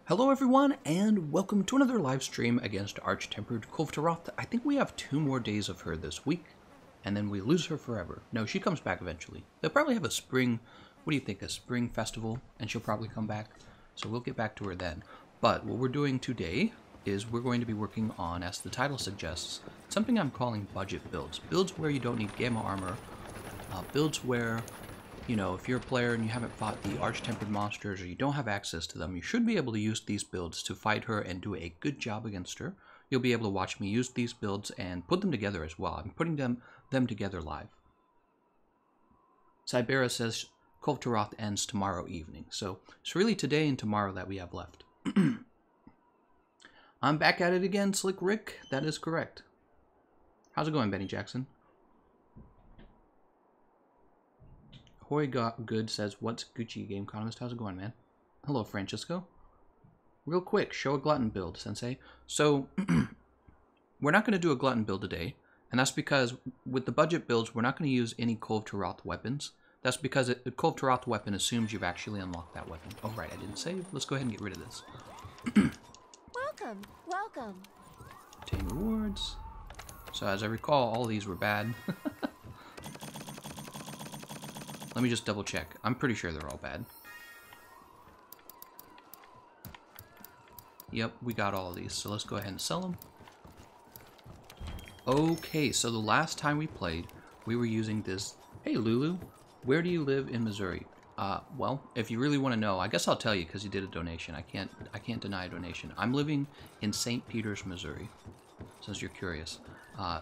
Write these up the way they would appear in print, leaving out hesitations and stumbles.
Hello everyone, and welcome to another live stream against Arch-Tempered Kulve Taroth. I think we have 2 more days of her this week, and then we lose her forever. No, she comes back eventually. They'll probably have a spring, what do you think, a spring festival, and she'll probably come back. So we'll get back to her then. But what we're doing today is we're going to be working on, as the title suggests, something I'm calling budget builds. Builds where you don't need gamma armor, builds where, you know, if you're a player and you haven't fought the Arch-Tempered monsters or you don't have access to them, you should be able to use these builds to fight her and do a good job against her. You'll be able to watch me use these builds and put them together as well. I'm putting them together live. Cybera says Kulve Taroth ends tomorrow evening. So it's really today and tomorrow that we have left. I'm back at it again, Slick Rick. That is correct. How's it going, Benny Jackson? Hoy Good says, what's Gucci Gameconomist? How's it going, man? Hello, Francisco. Real quick, show a glutton build, Sensei. So, we're not going to do a glutton build today, and that's because with the budget builds, we're not going to use any Kulve Taroth weapons. That's because the Kulve Taroth weapon assumes you've actually unlocked that weapon. Oh, right, I didn't save. Let's go ahead and get rid of this. Welcome, welcome. Obtain rewards. So, as I recall, all these were bad. Let me just double check. I'm pretty sure they're all bad. Yep, we got all of these. So let's go ahead and sell them. Okay, so the last time we played, we were using this. Hey, Lulu, where do you live in Missouri? Well, if you really want to know, I guess I'll tell you because you did a donation. I can't deny a donation. I'm living in St. Peters, Missouri, since you're curious. I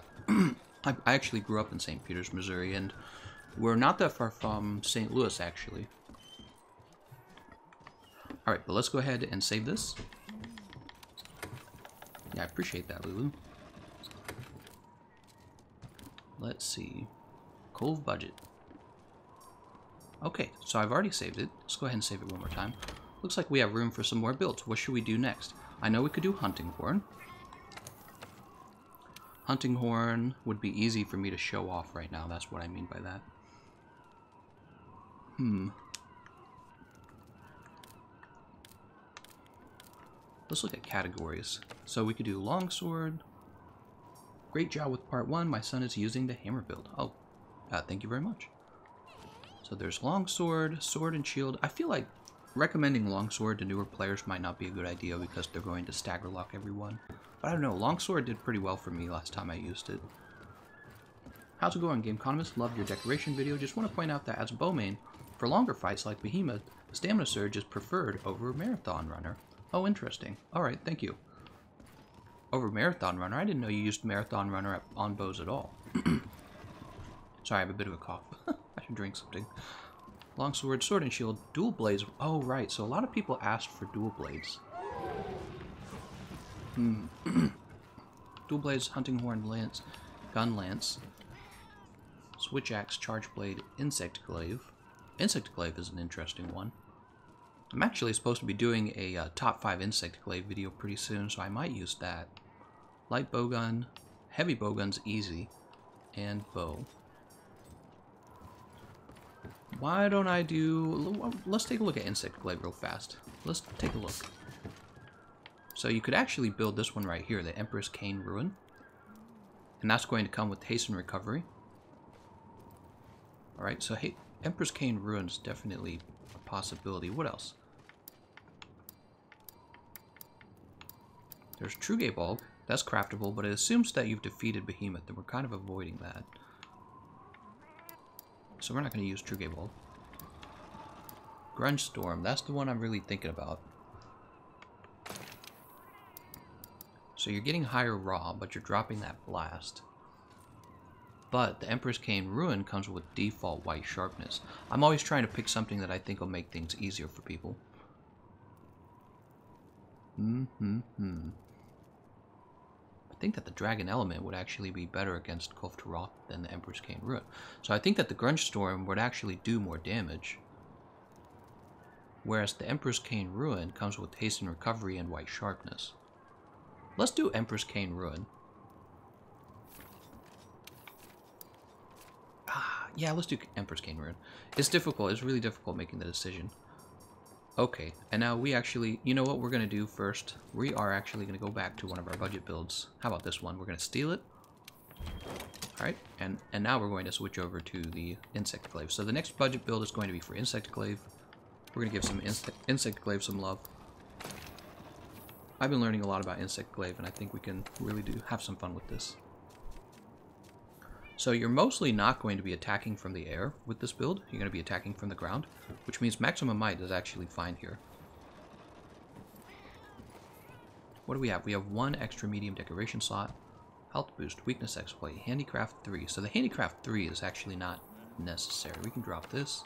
actually grew up in St. Peters, Missouri, and we're not that far from St. Louis, actually. Alright, but let's go ahead and save this. Yeah, I appreciate that, Lulu. Let's see. Kulve budget. Okay, so I've already saved it. Let's go ahead and save it one more time. Looks like we have room for some more builds. What should we do next? I know we could do Hunting Horn. Hunting Horn would be easy for me to show off right now. That's what I mean by that. Let's look at categories. So we could do longsword. Great job with part 1. My son is using the hammer build. Oh, thank you very much. So there's longsword, sword and shield. I feel like recommending longsword to newer players might not be a good idea because they're going to stagger lock everyone. But I don't know, longsword did pretty well for me last time I used it. How's it going, Gameconomist? Loved your decoration video. Just want to point out that as a bowman, for longer fights like Behemoth, Stamina Surge is preferred over Marathon Runner. Oh, interesting. Alright, thank you. Over Marathon Runner? I didn't know you used Marathon Runner on bows at all. Sorry, I have a bit of a cough. I should drink something. Longsword, sword and shield, dual blades. Oh, right, so a lot of people asked for dual blades. Dual blades, hunting horn, lance, gun lance, switch axe, charge blade, insect glaive. Insect glaive is an interesting one. I'm actually supposed to be doing a top 5 insect glaive video pretty soon, so I might use that. Light bowgun, heavy bowgun's easy, and bow. Why don't I do... Let's take a look at insect glaive real fast. Let's take a look. So you could actually build this one right here, the Empress Cane Ruin. And that's going to come with haste and recovery. Alright, so hey, Empress Cane Ruin is definitely a possibility. What else? There's Truge Bulk. That's craftable, but it assumes that you've defeated Behemoth, and we're kind of avoiding that. So we're not going to use Truge Bulk. Grunge Storm. That's the one I'm really thinking about. So you're getting higher raw, but you're dropping that blast. But the Empress Cane Ruin comes with default white sharpness. I'm always trying to pick something that I think will make things easier for people. I think that the Dragon Element would actually be better against Kulve Taroth than the Empress Cane Ruin. So I think that the Grunge Storm would actually do more damage. Whereas the Empress Cane Ruin comes with haste and recovery and white sharpness. Let's do Empress Cane Ruin. Yeah, let's do Empress Cane Ruin. It's difficult. It's really difficult making the decision. Okay, and now we actually, you know what we're going to do first? We are actually going to go back to one of our budget builds. How about this one? We're going to steal it. Alright, and now we're going to switch over to the Insect Glaive. So the next budget build is going to be for Insect Glaive. We're going to give some Insect Glaive some love. I've been learning a lot about Insect Glaive, and I think we can really have some fun with this. So you're mostly not going to be attacking from the air with this build. You're going to be attacking from the ground, which means maximum might is actually fine here. What do we have? We have one extra medium decoration slot, health boost, weakness exploit, handicraft 3. So the handicraft 3 is actually not necessary. We can drop this.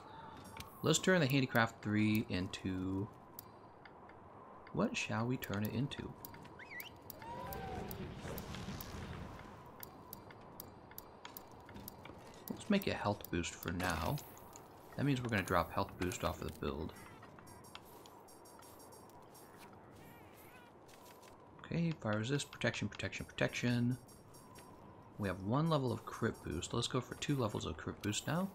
Let's turn the handicraft 3 into... what shall we turn it into? Let's make it health boost for now. That means we're going to drop health boost off of the build. Okay, fire resist, protection, protection, protection. We have one level of crit boost. Let's go for 2 levels of crit boost now.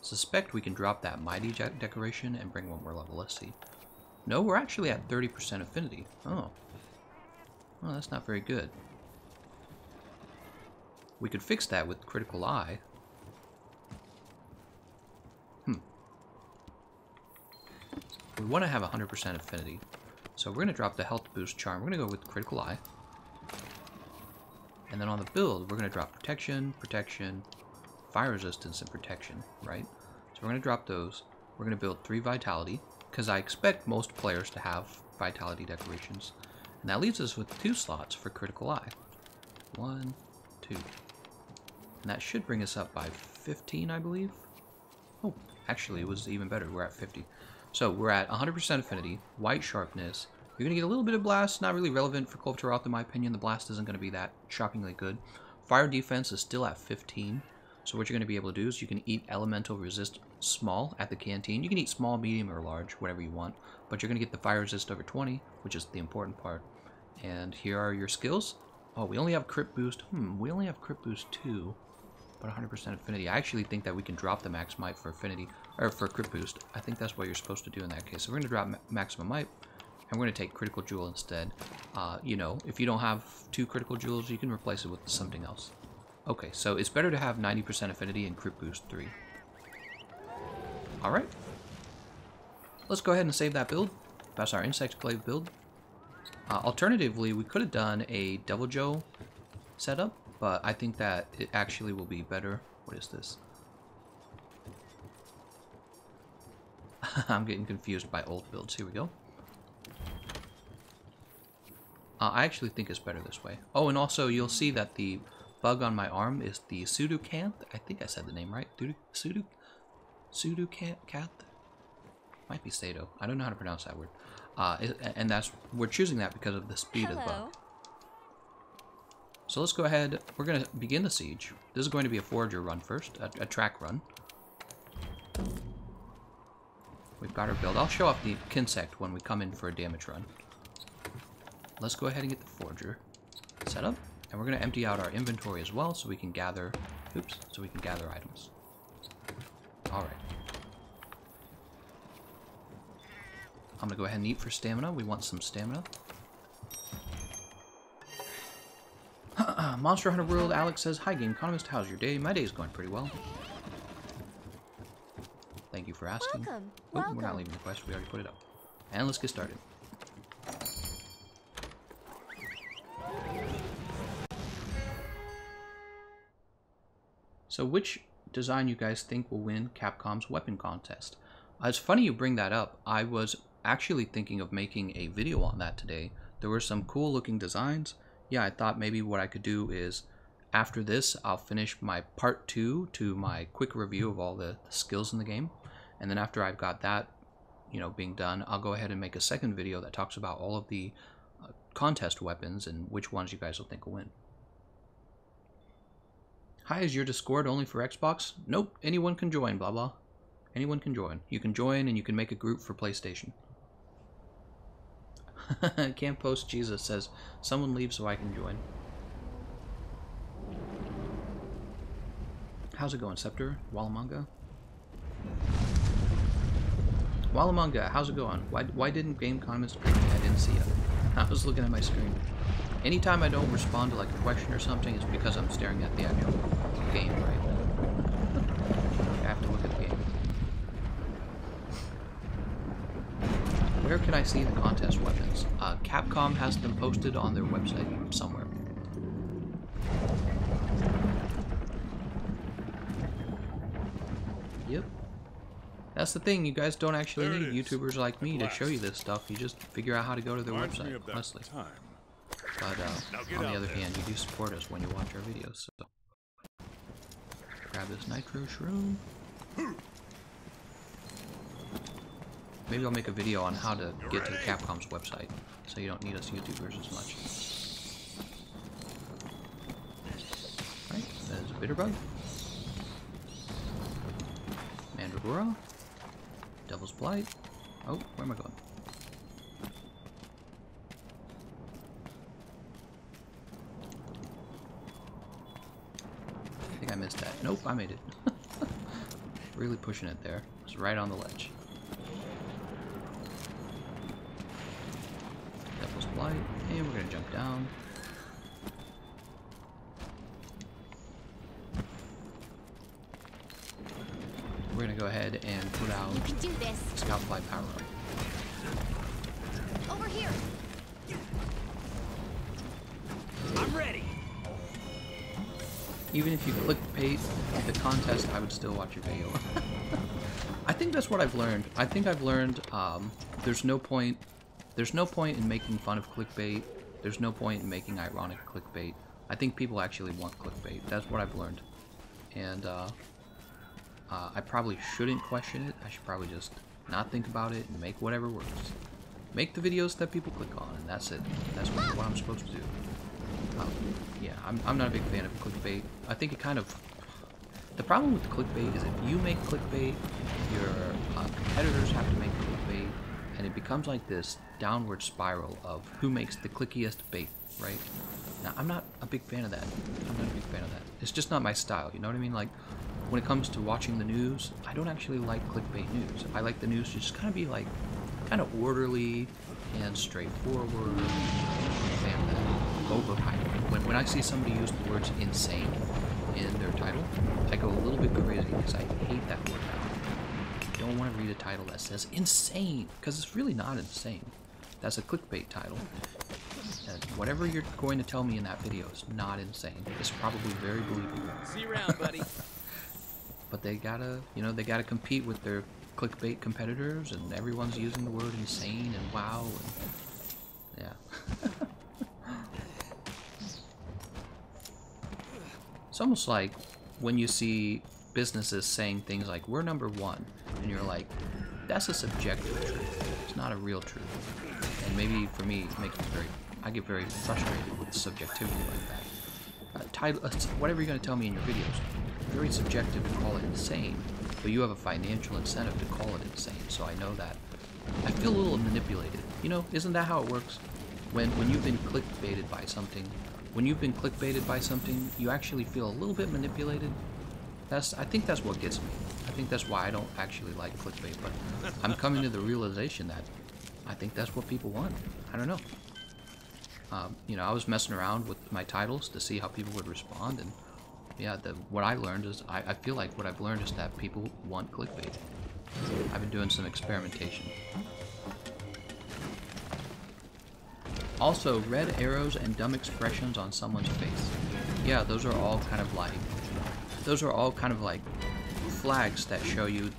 Suspect we can drop that mighty decoration and bring one more level. Let's see. No, we're actually at 30% affinity. Oh. Well, that's not very good. We could fix that with critical eye. We want to have 100% affinity. So we're going to drop the health boost charm. We're going to go with critical eye. And then on the build, we're going to drop protection, protection, fire resistance, and protection, right? So we're going to drop those. We're going to build 3 vitality, because I expect most players to have vitality decorations. And that leaves us with 2 slots for critical eye. 1, 2. And that should bring us up by 15, I believe. Oh, actually, it was even better. We're at 50. So we're at 100% affinity, white sharpness. You're going to get a little bit of blast, not really relevant for Kulve Taroth in my opinion. The blast isn't going to be that shockingly good. Fire defense is still at 15. So what you're going to be able to do is you can eat elemental resist small at the canteen. You can eat small, medium, or large, whatever you want. But you're going to get the fire resist over 20, which is the important part. And here are your skills. Oh, we only have crit boost. We only have crit boost 2. But 100% affinity. I actually think that we can drop the max might for affinity, or for crit boost. I think that's what you're supposed to do in that case. So we're going to drop maximum might, and we're going to take critical jewel instead. You know, if you don't have 2 critical jewels, you can replace it with something else. Okay, so it's better to have 90% affinity and crit boost 3. Alright. Let's go ahead and save that build. That's our Insect Glaive build. Alternatively, we could have done a Devil Joe setup, but I think that it actually will be better. What is this? I'm getting confused by old builds. Here we go. I actually think it's better this way. Oh, and also you'll see that the bug on my arm is the Pseudocanth. I think I said the name right. Pseudocanth? Might be Sato. I don't know how to pronounce that word. And we're choosing that because of the speed of the bug. So let's go ahead. We're going to begin the siege. This is going to be a forager run first, a track run. We've got our build. I'll show off the Kinsect when we come in for a damage run. Let's go ahead and get the forager set up. And we're going to empty out our inventory as well so we can gather, so we can gather items. All right. I'm going to go ahead and eat for stamina. We want some stamina. Monster Hunter World, Alex says, "Hi Gameconomist, how's your day? My day is going pretty well. Thank you for asking." Welcome. Oh, Welcome. we're not leaving the quest, we already put it up. And let's get started. So which design you guys think will win Capcom's weapon contest? It's funny you bring that up. I was actually thinking of making a video on that today. There were some cool looking designs. Yeah, I thought maybe what I could do is, after this, I'll finish my part 2 to my quick review of all the skills in the game. And then after I've got that, you know, being done, I'll go ahead and make a second video that talks about all of the contest weapons and which ones you guys will think will win. Hi, is your Discord only for Xbox? Nope, anyone can join, blah blah. Anyone can join. You can join and you can make a group for PlayStation. Can't Post Jesus says, "Someone leave so I can join." How's it going, Scepter? Walamanga? While among how's it going? Why didn't Gameconomist pick me? I didn't see it. I was looking at my screen. Anytime I don't respond to like a question or something, it's because I'm staring at the actual game, right? I have to look at the game. Where can I see the contest weapons? Capcom has them posted on their website somewhere. Yep. That's the thing, you guys don't actually need YouTubers like me to show you this stuff. You just figure out how to go to their website, honestly. But on the other hand, you do support us when you watch our videos, so... Grab this nitro shroom. Maybe I'll make a video on how to get to Capcom's website, so you don't need us YouTubers as much. Alright, there's a Bitterbug. Mandragora. Devil's Blight. Oh, where am I going? I think I missed that. Nope, I made it. Really pushing it there. It's right on the ledge. Devil's Blight. And we're gonna jump down. We're gonna go ahead and put out You can do this. Scout Fly power up. Over here. I'm ready. Even if you clickbait the contest, I would still watch your video. I think that's what I've learned. I think I've learned there's no point in making fun of clickbait. There's no point in making ironic clickbait. I think people actually want clickbait. That's what I've learned. And I probably shouldn't question it. I should probably just not think about it and make whatever works. Make the videos that people click on, and that's it. That's what I'm supposed to do. Yeah, I'm not a big fan of clickbait. I think it kind of... The problem with clickbait is if you make clickbait, your competitors have to make clickbait, and it becomes like this downward spiral of who makes the clickiest bait, right? Now, I'm not a big fan of that. I'm not a big fan of that. It's just not my style, you know what I mean? Like, when it comes to watching the news, I don't actually like clickbait news. I like the news to just kind of be like, kind of orderly and straightforward and overhyped. When I see somebody use the words insane in their title, I go a little bit crazy because I hate that word now. I don't want to read a title that says insane, because it's really not insane. That's a clickbait title. And whatever you're going to tell me in that video is not insane. It's probably very believable. See you around, buddy. But they gotta, you know, they gotta compete with their clickbait competitors, and everyone's using the word insane and wow, and yeah. It's almost like when you see businesses saying things like, we're number one, and you're like, that's a subjective truth. It's not a real truth. And maybe for me, it makes me I get very frustrated with subjectivity like that. Whatever you're going to tell me in your videos, very subjective to call it insane, but you have a financial incentive to call it insane, so I know that. I feel a little manipulated. You know, isn't that how it works? When you've been clickbaited by something, you actually feel a little bit manipulated. I think that's what gets me. I think that's why I don't actually like clickbait, but I'm coming to the realization that I think that's what people want. I don't know. You know, I was messing around with my titles to see how people would respond, and yeah, what I learned is, I feel like what I've learned is that people want clickbait. I've been doing some experimentation. Also, red arrows and dumb expressions on someone's face. Yeah, those are all kind of like flags that show you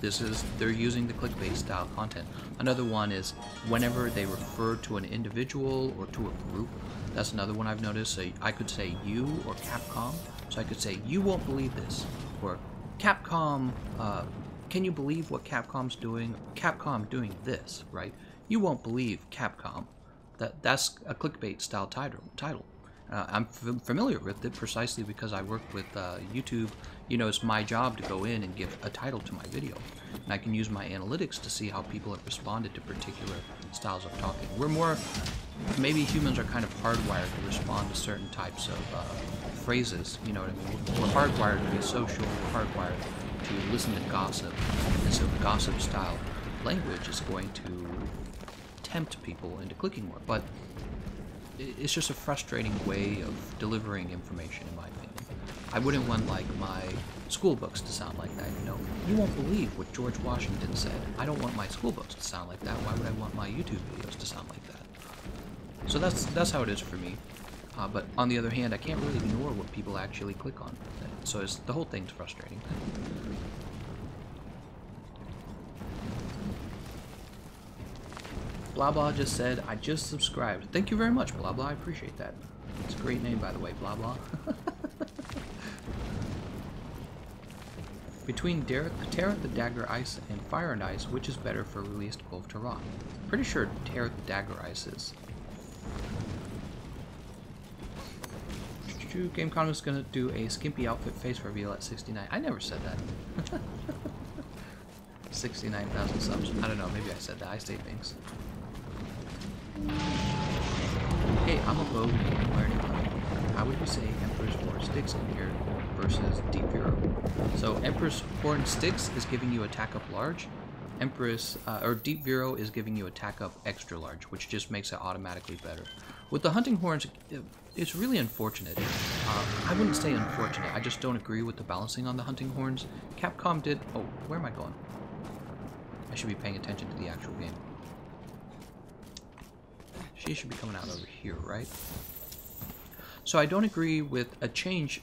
they're using the clickbait style content. Another one is whenever they refer to an individual or to a group. That's another one I've noticed. So I could say you or Capcom. So I could say, you won't believe this, or Capcom, can you believe what Capcom's doing? Capcom doing this, right? You won't believe Capcom. That's a clickbait style title. I'm familiar with it precisely because I work with YouTube. You know, it's my job to go in and give a title to my video, and I can use my analytics to see how people have responded to particular styles of talking. Maybe humans are kind of hardwired to respond to certain types of phrases, you know what I mean? We're hardwired to be social, we're hardwired to listen to gossip, and so gossip style language is going to tempt people into clicking more. But it's just a frustrating way of delivering information, in my opinion. I wouldn't want, like, my school books to sound like that, you know? You won't believe what George Washington said. I don't want my school books to sound like that. Why would I want my YouTube videos to sound like that? So that's how it is for me. But on the other hand, I can't really ignore what people actually click on. So the whole thing's frustrating. Blah Blah just said, I just subscribed. Thank you very much, Blah Blah. I appreciate that. It's a great name, by the way, Blah Blah. Between Taroth the Dagger Ice and Fire and Ice, which is better for released Kulve Taroth? Pretty sure Taroth the Dagger Ice is. Gameconomist is gonna do a skimpy outfit face reveal at 69. I never said that. 69,000 subs. I don't know, maybe I said that. I say things. Hey, I'm a bow learning. How would you say Emperor's Horn Sticks compared versus Deep Vero? So Emperor's Horn Sticks is giving you attack up large. or Deep Vero is giving you attack up extra large, which just makes it automatically better. With the hunting horns, it's really unfortunate. I wouldn't say unfortunate, I just don't agree with the balancing on the hunting horns. Capcom did... Oh, where am I going? I should be paying attention to the actual game. She should be coming out over here, right? So I don't agree with a change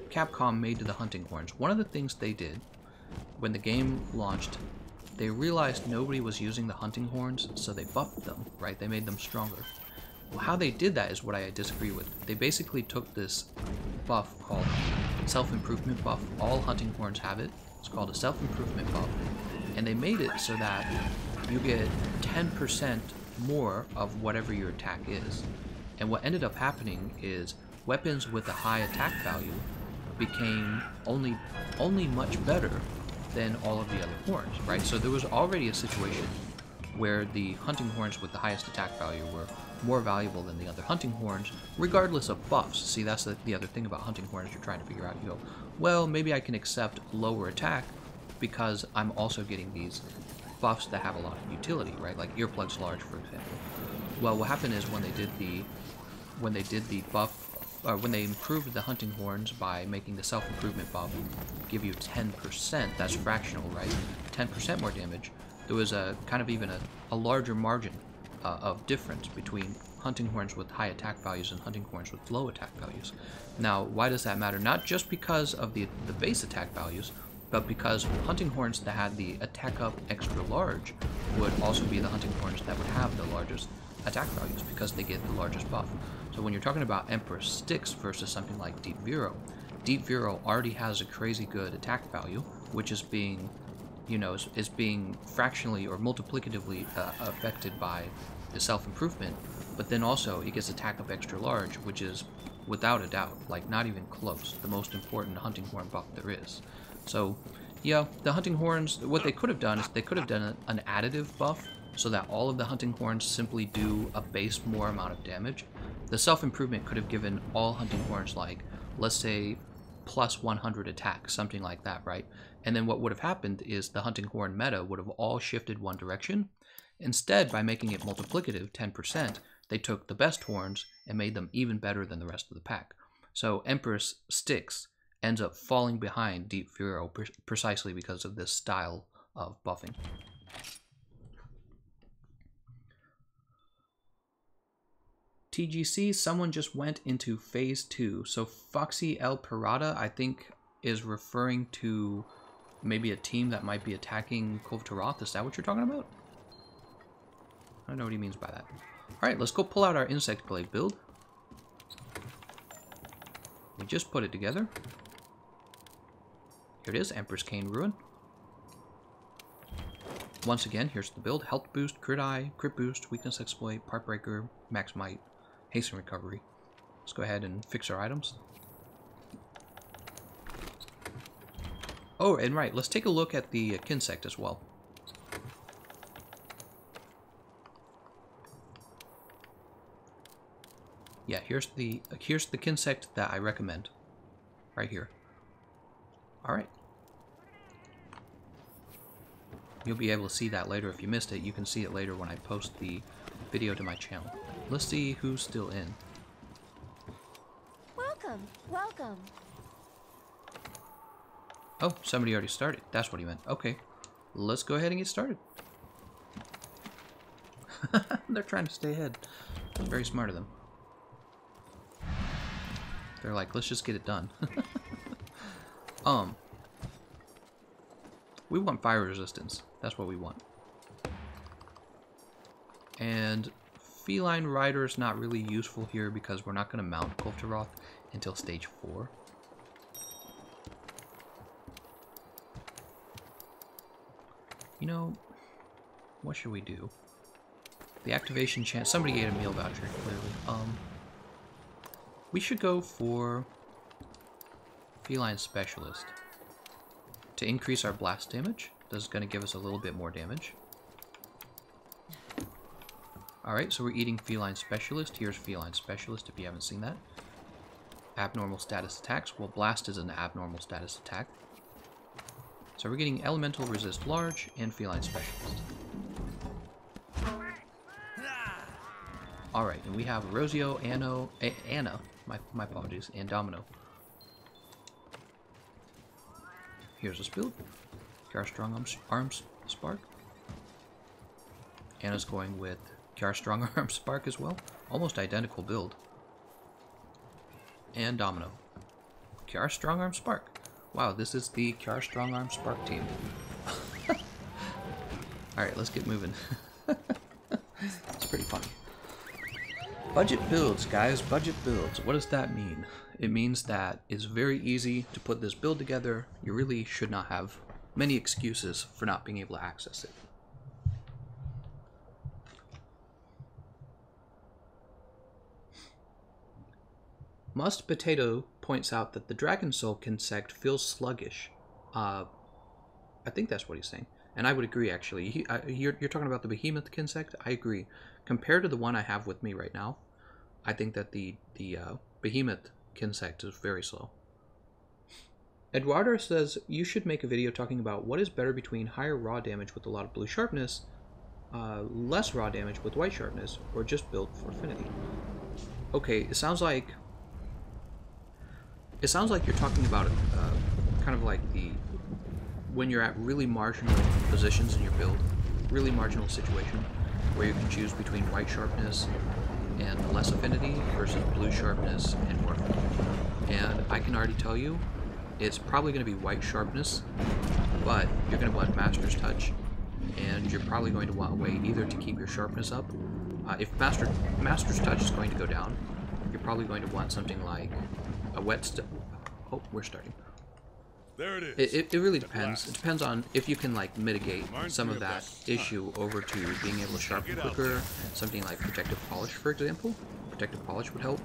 Capcom made to the hunting horns. One of the things they did when the game launched, they realized nobody was using the hunting horns, so they buffed them, right? They made them stronger. Well, how they did that is what I disagree with. They basically took this buff called self-improvement buff. All hunting horns have it. It's called a self-improvement buff. And they made it so that you get 10% more of whatever your attack is. And what ended up happening is weapons with a high attack value became only much better than all of the other horns, right? So there was already a situation where the hunting horns with the highest attack value were more valuable than the other hunting horns, regardless of buffs. See, that's the other thing about hunting horns you're trying to figure out. You go, well, maybe I can accept lower attack because I'm also getting these buffs that have a lot of utility, right? Like earplugs large, for example. Well, what happened is when they did the buff, when they improved the hunting horns by making the self-improvement buff give you 10%, that's fractional, right? 10% more damage. There was a kind of even a larger margin of difference between hunting horns with high attack values and hunting horns with low attack values. Now, why does that matter? Not just because of the base attack values, but because hunting horns that had the attack up extra large would also be the hunting horns that would have the largest attack values because they get the largest buff. So when you're talking about Emperor Sticks versus something like Deep Vero already has a crazy good attack value, which is being, you know, is being fractionally or multiplicatively affected by the self-improvement, but then also it gets attack up extra large, which is without a doubt, like not even close, the most important hunting horn buff there is. So yeah, the hunting horns, what they could have done is they could have done an additive buff so that all of the hunting horns simply do a base more amount of damage. The self-improvement could have given all hunting horns, like, let's say, plus 100 attack, something like that, right? And then what would have happened is the hunting horn meta would have all shifted one direction. Instead, by making it multiplicative, 10%, they took the best horns and made them even better than the rest of the pack. So Empress Sticks ends up falling behind Deep Vero precisely because of this style of buffing. TGC, someone just went into phase 2. So Foxy El Pirata, I think, is referring to maybe a team that might be attacking Kulve Taroth. Is that what you're talking about? I don't know what he means by that. Alright, let's go pull out our Insect Blade build. We just put it together. Here it is, Empress Cane Ruin. Once again, here's the build. Health boost, crit eye, crit boost, weakness exploit, part breaker, max might, hasten recovery. Let's go ahead and fix our items. Oh, and right, let's take a look at the Kinsect as well. Yeah, here's the Kinsect that I recommend. Right here. Alright. You'll be able to see that later if you missed it. You can see it later when I post the video to my channel. Let's see who's still in. Welcome, welcome. Oh, somebody already started. That's what he meant. Okay, let's go ahead and get started. They're trying to stay ahead. Very smart of them. They're like, let's just get it done. We want fire resistance. That's what we want. And feline rider is not really useful here because we're not going to mount Kulve Taroth until stage 4. You know, what should we do? The activation chance. Somebody ate a meal voucher, clearly. We should go for feline specialist to increase our blast damage. This is going to give us a little bit more damage. Alright, so we're eating feline specialist. Here's feline specialist if you haven't seen that. Abnormal status attacks. Well, blast is an abnormal status attack. So we're getting elemental resist large and feline specialist. Alright, and we have Rosio, Anna, my apologies, and Domino. Here's this build. Kiara Strong Arms Spark. Anna's going with Kiara Strong Arms Spark as well. Almost identical build. And Domino. Kiara Strong Arm Spark. Wow, this is the Kiara Strong Arm Spark team. Alright, let's get moving. It's pretty funny. Budget builds, guys. Budget builds. What does that mean? It means that it's very easy to put this build together. You really should not have many excuses for not being able to access it. Must Potato points out that the Dragon Soul Insect feels sluggish. I think that's what he's saying. And I would agree, actually. You're talking about the Behemoth Insect? I agree. Compared to the one I have with me right now, I think that the Behemoth Insect is very slow. Eduardo says, you should make a video talking about what is better between higher raw damage with a lot of blue sharpness, less raw damage with white sharpness, or just build for affinity. Okay, it sounds like you're talking about kind of like when you're at really marginal positions in your build, really marginal situation, where you can choose between white sharpness and less affinity versus blue sharpness and more affinity. And I can already tell you, it's probably going to be white sharpness, but you're going to want Master's Touch, and you're probably going to want a way either to keep your sharpness up. If Master's Touch is going to go down, you're probably going to want something like a oh, we're starting. There it is. It really depends. It depends on if you can like mitigate some of that issue over to being able to sharpen quicker. Something like Protective Polish, for example. Protective Polish would help.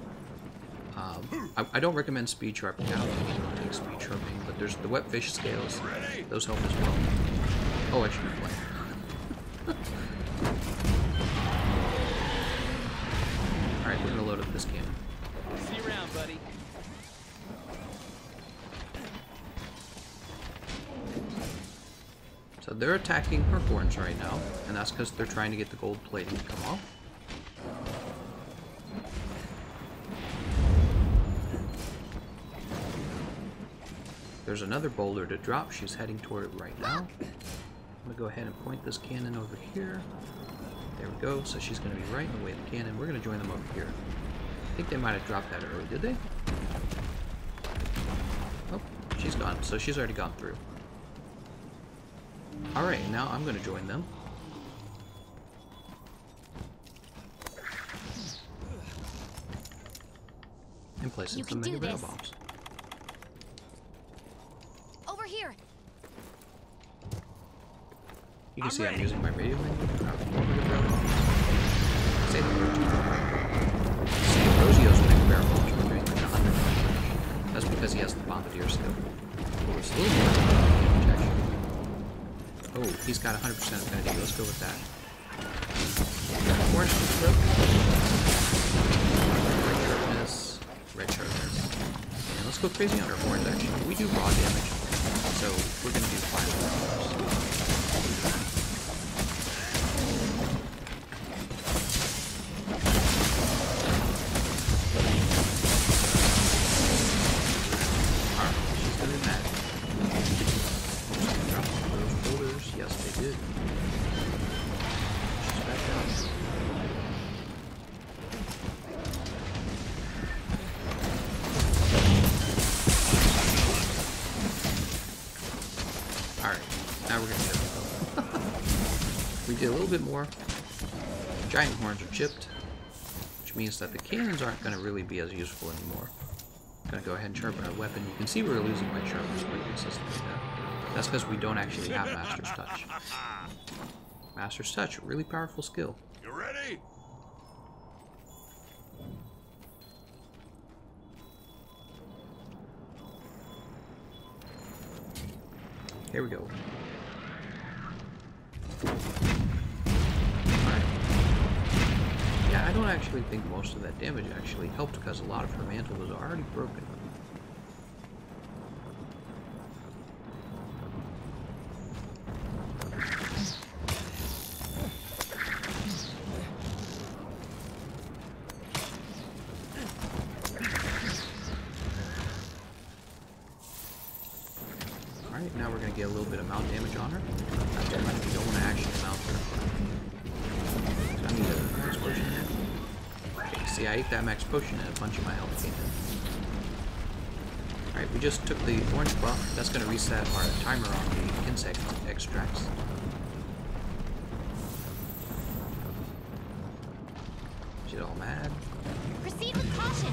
I don't recommend speed sharpening. I don't think anyone takes speed sharpening, but there's the wet fish scales. Those help as well. Oh, I should be playing. Alright, we're gonna load up this cannon. See you around, buddy. So they're attacking her horns right now, and that's because they're trying to get the gold plating to come off. There's another boulder to drop. She's heading toward it right now. I'm going to go ahead and point this cannon over here. There we go. So she's going to be right in the way of the cannon. We're going to join them over here. I think they might have dropped that early. Did they? Oh, she's gone. So she's already gone through. Alright, now I'm going to join them. And place in some mini rail bombs. Over here. You can see I'm using my radio menu. Say the word. See, Rosio's mega barrel bombs are doing like 100 damage. That's because he has the bombardier skill. Oh, it's a little more protection. Oh, he's got 100% affinity. Let's go with that. Orange throat. Red sharpness. Red sharpness. And let's go crazy on our horns, actually. We do raw damage, so we're going to do 5 rounds. Alright, now we're gonna get it. We did a little bit more. Giant horns are chipped, which means that the cannons aren't going to really be as useful anymore. I'm going to go ahead and sharpen our weapon. You can see we're losing my sharpness quite consistently there. That's because we don't actually have Master's Touch. Master's Touch, a really powerful skill. You ready? Here we go. Yeah, I don't actually think most of that damage actually helped because a lot of her mantle was already broken. Alright, now we're going to get a little bit of mount damage on her. Not too much, we don't want to actually mount her. So I need a max potion here. Okay, see, I ate that max potion and a bunch of my health came in. Alright, we just took the orange buff. That's going to reset our timer on the insect extracts. She's all mad. Proceed with caution.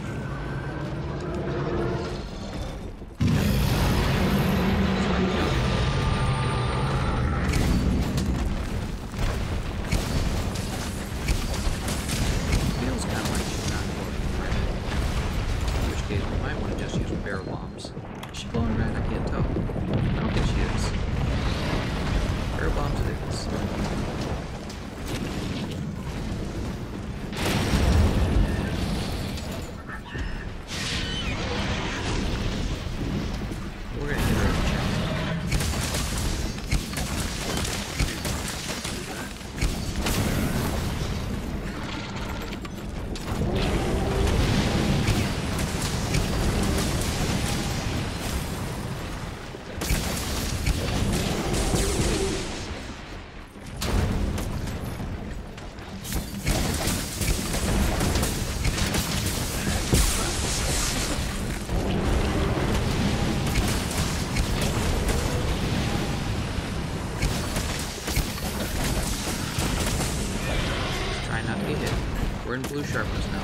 We're in blue sharpness now.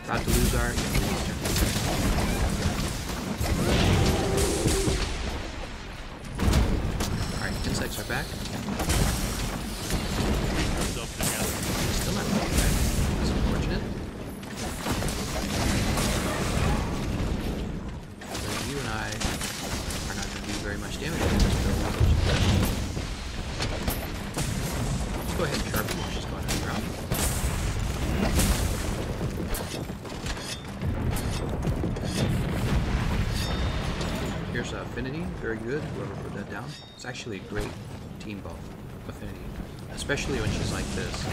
About to lose our... Alright, insects are back. Still not back. That's unfortunate. So you and I are not going to do very much damage in this build. Go ahead and sharpen while she's going underground. Here's Affinity, very good, whoever put that down. It's actually a great team buff, Affinity, especially when she's like this.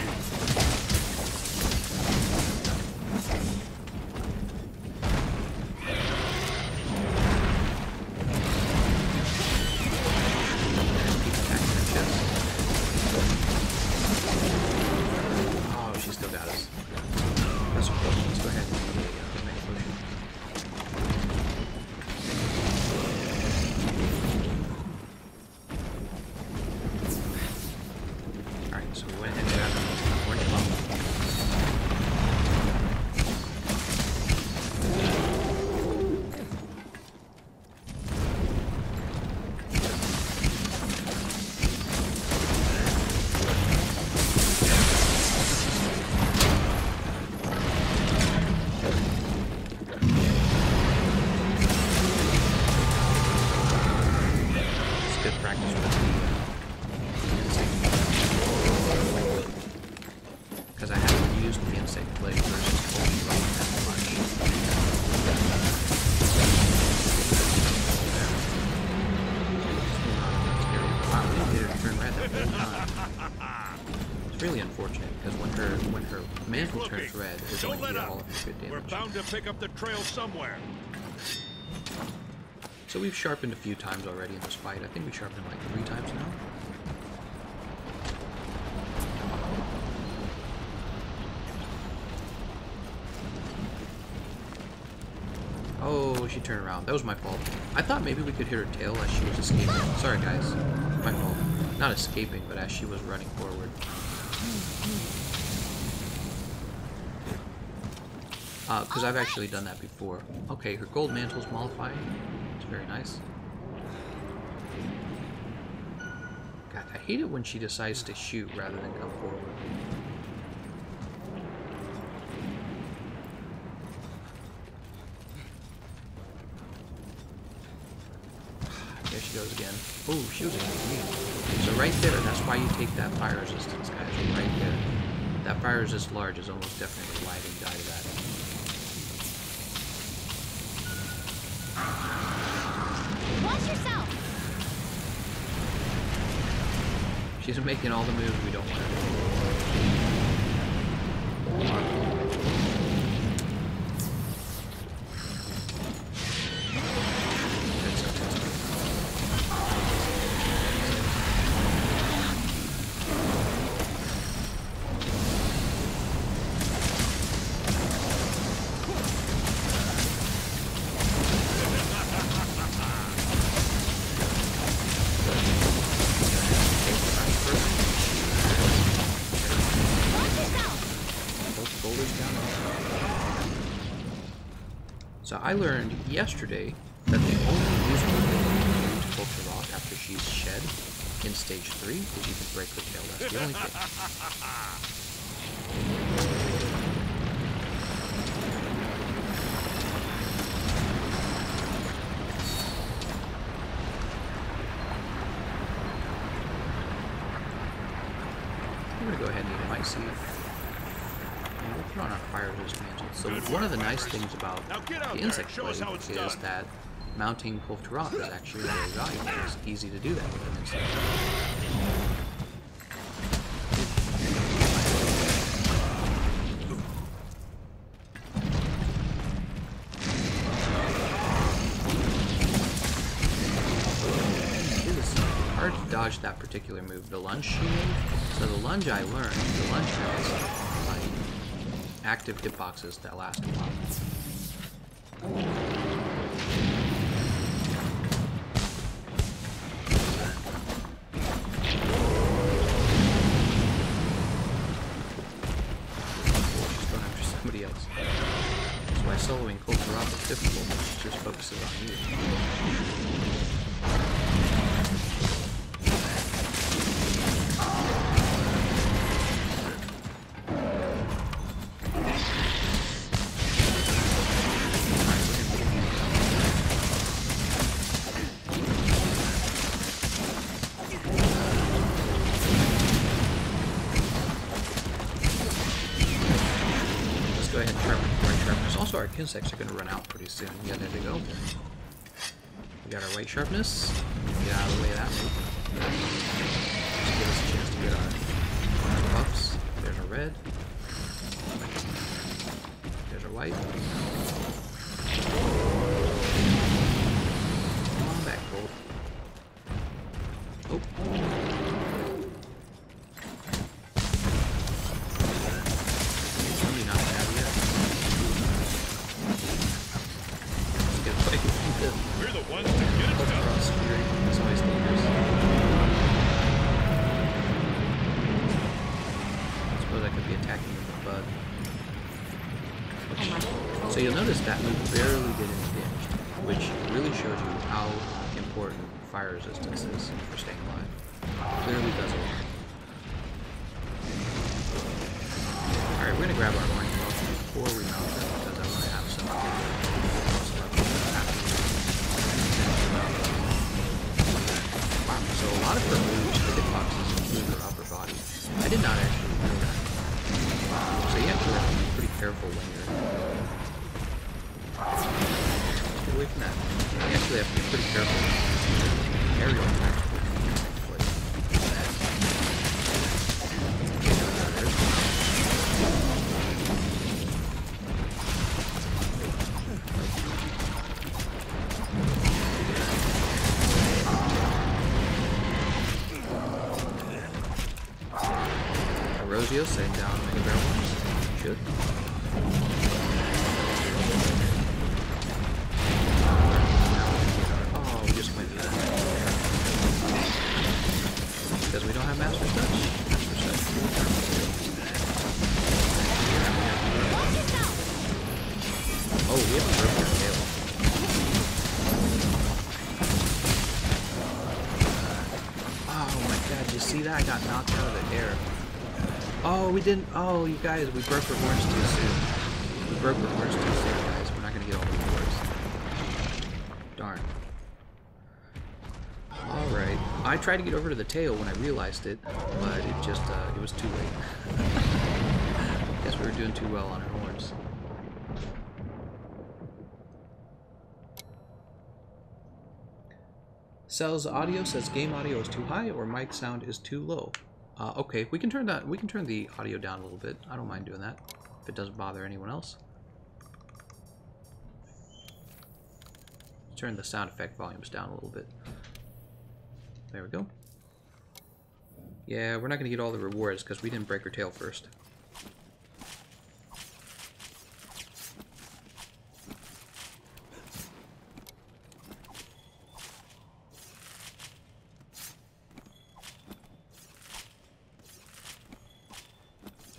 Really unfortunate because when her mantle turns red, it's going to deal all of her good damage. We're bound to pick up the trail somewhere. So we've sharpened a few times already in this fight. I think we sharpened like 3 times now. Oh, she turned around. That was my fault. I thought maybe we could hit her tail as she was escaping. Sorry, guys. My fault. Not escaping, but as she was running forward. Because I've actually done that before. Okay, her gold mantle's mollifying. It's very nice. God, I hate it when she decides to shoot rather than come forward. There she goes again. Oh, she was against me. So right there, that's why you take that fire resistance, guys. Right there. That fire resist large is almost definitely why I didn't die to that. Watch yourself. She's making all the moves we don't want her to do. So I learned yesterday that the only useful thing you can do to Kulve Taroth after she's shed in stage 3 is you can break her tail. That's the only thing. I'm gonna go ahead and eat a might seed. And we'll put on our fire resist mantle. So one of the nice things about the insect blade is that mounting Kulve Taroth is actually very valuable. It's easy to do that with an insect It was hard to dodge that particular move, the lunge she made. So the lunge I learned, the lunge has like active hitboxes that last a while. She's going after somebody else. That's why soloing Kulve Taroth is difficult, she just focuses on you. Go ahead and sharpen white sharpness. Also, our insects are going to run out pretty soon. Yeah, there they go. We got our white sharpness. Get out of the way of that move. Just give us a chance to get our buffs. There's our red. There's our white. Come on back, Gold. Oh. We're the ones that get it done. It's always dangerous. I suppose I could be attacking with the bud. So you'll notice that move barely did any damage, which really shows you how important fire resistance is for staying alive. Clearly does a lot. Alright, we're gonna grab our orange milk before we mount them because I want to have some So a lot of her moves, the hitboxes include her upper body. I did not actually know that. So you have to be pretty careful when you're... Get away from that. You actually have to be pretty careful when you're aerial attacks with the insect blade. Rosio setting down mega barrel ones. Should. that, I got knocked out of the air. Oh, we didn't. Oh, you guys, we broke our horns too soon. We broke our horns too soon, guys. We're not gonna get all the rewards. Darn. Alright. I tried to get over to the tail when I realized it, but it just, it was too late. Guess we were doing too well on our horns. Cell's audio says game audio is too high or mic sound is too low. Okay, we can turn that. We can turn the audio down a little bit. I don't mind doing that if it doesn't bother anyone else. Turn the sound effect volumes down a little bit. There we go. Yeah, we're not gonna get all the rewards because we didn't break our tail first.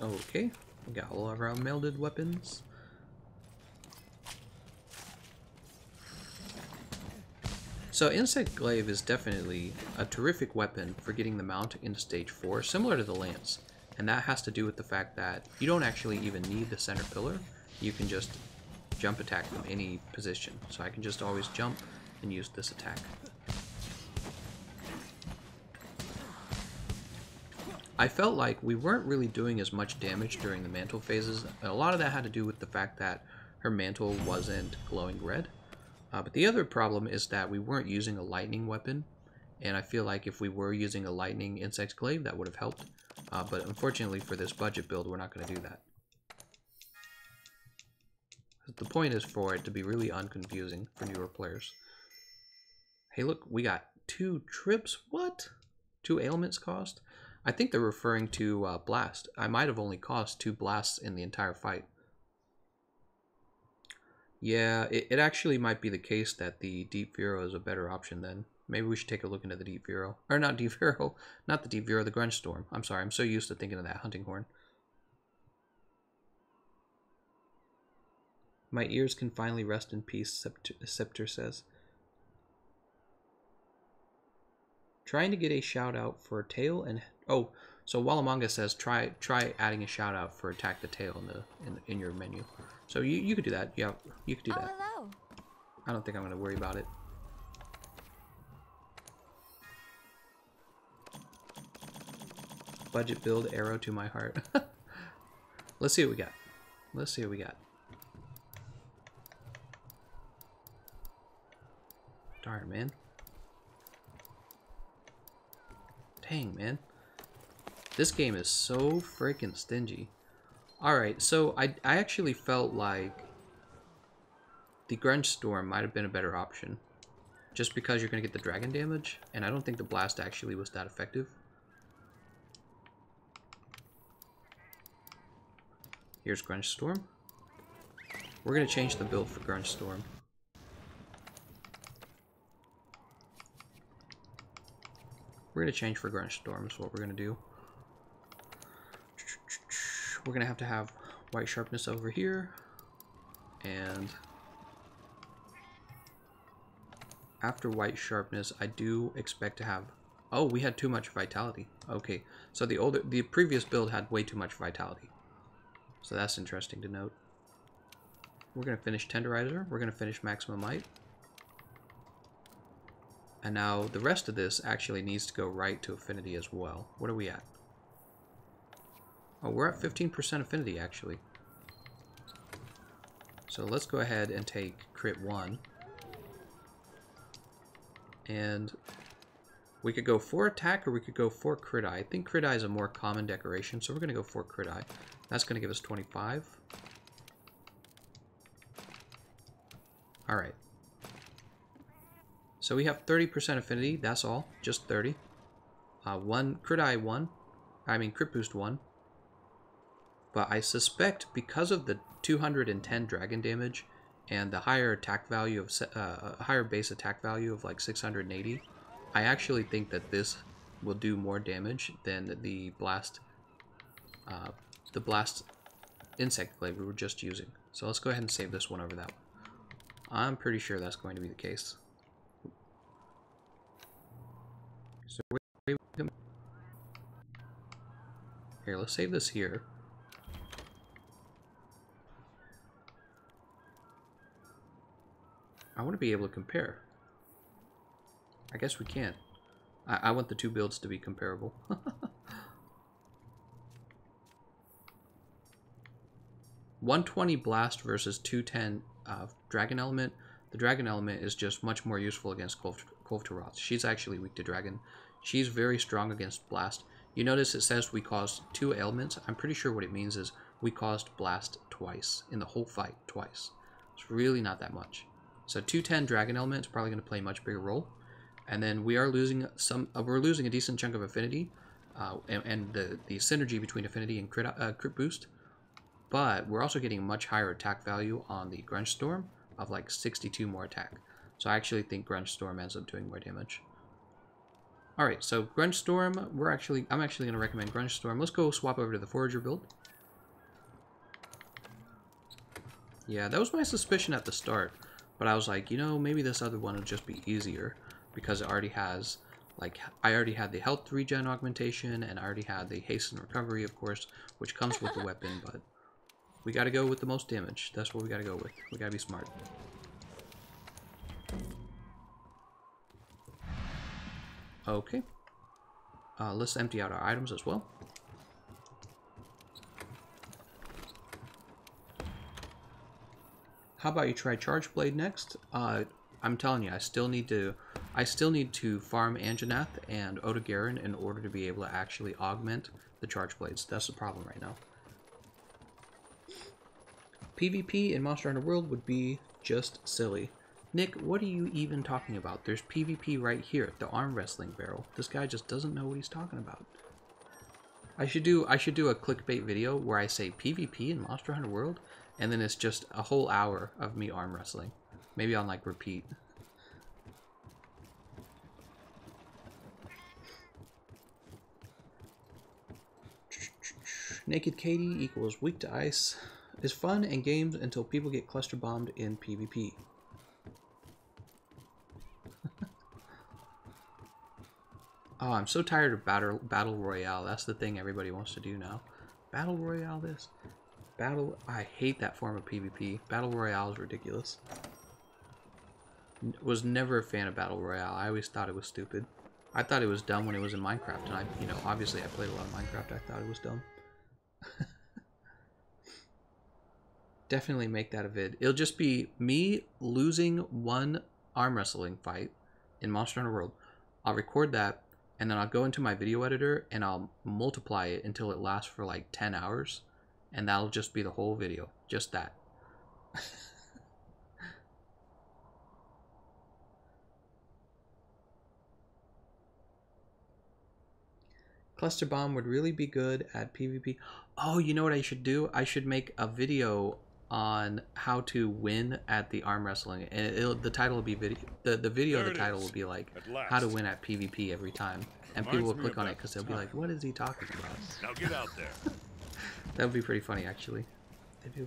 Okay, we got all of our melded weapons. So Insect Glaive is definitely a terrific weapon for getting the mount into stage 4, similar to the Lance. And that has to do with the fact that you don't actually even need the center pillar. You can just jump attack from any position. So I can just always jump and use this attack. I felt like we weren't really doing as much damage during the mantle phases. A lot of that had to do with the fact that her mantle wasn't glowing red. But the other problem is that we weren't using a lightning weapon, and I feel like if we were using a lightning insect glaive, that would have helped. But unfortunately for this budget build, we're not going to do that. The point is for it to be really unconfusing for newer players. Hey look, we got 2 trips? What? 2 ailments cost? I think they're referring to blast. I might have only cost 2 blasts in the entire fight. Yeah, it actually might be the case that the Deep Vero is a better option then. Maybe we should take a look into the Deep Vero. Or not Deep Vero, not the Deep Vero, the Grunge Storm. I'm sorry, I'm so used to thinking of that hunting horn. My ears can finally rest in peace, Scepter says. Trying to get a shout out for tail and... Oh, so Walamanga says try adding a shout out for attack the tail in your menu. So you could do that. Yeah, you could do that. Hello. I don't think I'm going to worry about it. Budget build, arrow to my heart. Let's see what we got. Let's see what we got. Darn, man. Dang, man. This game is so freaking stingy. Alright, so I actually felt like the Grunge Storm might have been a better option. Just because you're going to get the dragon damage, and I don't think the blast actually was that effective. Here's Grunge Storm. We're going to change the build for Grunge Storm. We're going to change for Grunge Storm is what we're going to do. We're going to have white sharpness over here. And after white sharpness, I do expect to have... Oh, we had too much vitality. Okay, so the previous build had way too much vitality. So that's interesting to note. We're going to finish Tenderizer. We're going to finish Maximum Might. And now the rest of this actually needs to go right to Affinity as well. What are we at? Oh, we're at 15% Affinity actually. So let's go ahead and take Crit 1. And we could go for attack or we could go for Crit Eye. I think Crit Eye is a more common decoration, so we're going to go for Crit Eye. That's going to give us 25. Alright. So we have 30% affinity, that's all, just 30. Crit Eye 1, Crit Boost 1. But I suspect because of the 210 dragon damage and the higher attack value of higher base attack value of like 680, I actually think that this will do more damage than the blast insect glaive we were just using. So let's go ahead and save this one over that one. I'm pretty sure that's going to be the case. So Here, let's save this here. I want to be able to compare. I guess we can. I want the two builds to be comparable. 120 blast versus 210 dragon element. The dragon element is just much more useful against Kulve Taroth. She's actually weak to dragon. She's very strong against blast. You notice it says we caused 2 ailments. I'm pretty sure what it means is we caused blast twice in the whole fight, twice. It's really not that much. So 210 dragon element is probably going to play a much bigger role. And then we are losing we're losing a decent chunk of affinity, and the synergy between affinity and crit boost. But we're also getting a much higher attack value on the Grunge Storm of like 62 more attack. So I actually think Grunge Storm ends up doing more damage. Alright, so Grunge Storm, I'm actually going to recommend Grunge Storm. Let's go swap over to the Forager build. Yeah, that was my suspicion at the start. But I was like, you know, maybe this other one will just be easier. Because it already has, like, I already had the health regen augmentation. And I already had the haste and recovery, of course. Which comes with the weapon, but we gotta go with the most damage. That's what we gotta go with. We gotta be smart. Okay. Let's empty out our items as well. How about you try Charge Blade next? I'm telling you, I still need to farm Anjanath and Odogaron in order to be able to actually augment the Charge Blades. That's the problem right now. PvP in Monster Hunter World would be just silly. Nick, what are you even talking about? There's PvP right here, the arm wrestling barrel. This guy just doesn't know what he's talking about. I should do a clickbait video where I say PvP in Monster Hunter World, and then it's just a whole hour of me arm wrestling. Maybe on like repeat. Naked Katie equals weak to ice. Is fun in games until people get cluster bombed in PvP. Oh, I'm so tired of battle royale. That's the thing everybody wants to do now. Battle royale this. I hate that form of PvP. Battle royale is ridiculous. Was never a fan of battle royale. I always thought it was stupid. I thought it was dumb when it was in Minecraft, and obviously I played a lot of Minecraft. I thought it was dumb. Definitely make that a vid. It'll just be me losing one arm wrestling fight in Monster Hunter World. I'll record that, and then I'll go into my video editor and I'll multiply it until it lasts for like 10 hours. And that'll just be the whole video. Just that. Cluster Bomb would really be good at PvP. Oh, you know what I should do? I should make a video on how to win at the arm wrestling, and the title will be video. The video, the title will be like how to win at PvP every time, and people will click on it because they'll be like, "What is he talking about?" Now get out there. That would be pretty funny, actually.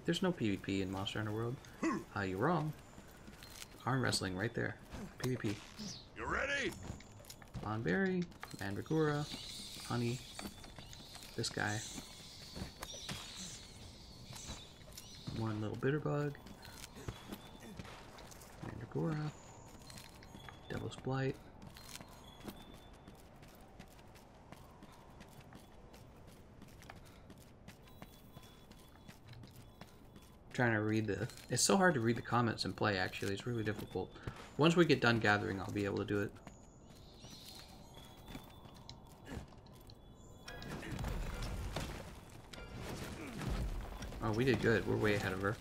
There's no PvP in Monster Hunter World. You're wrong. Arm wrestling right there. PvP. You ready? Bonberry, Mandragora, Honey, this guy. One little bitterbug. Mandragora. Devil's Blight. Trying to read it's so hard to read the comments and play, actually. It's really difficult. Once we get done gathering, I'll be able to do it. Oh, we did good. We're way ahead of her.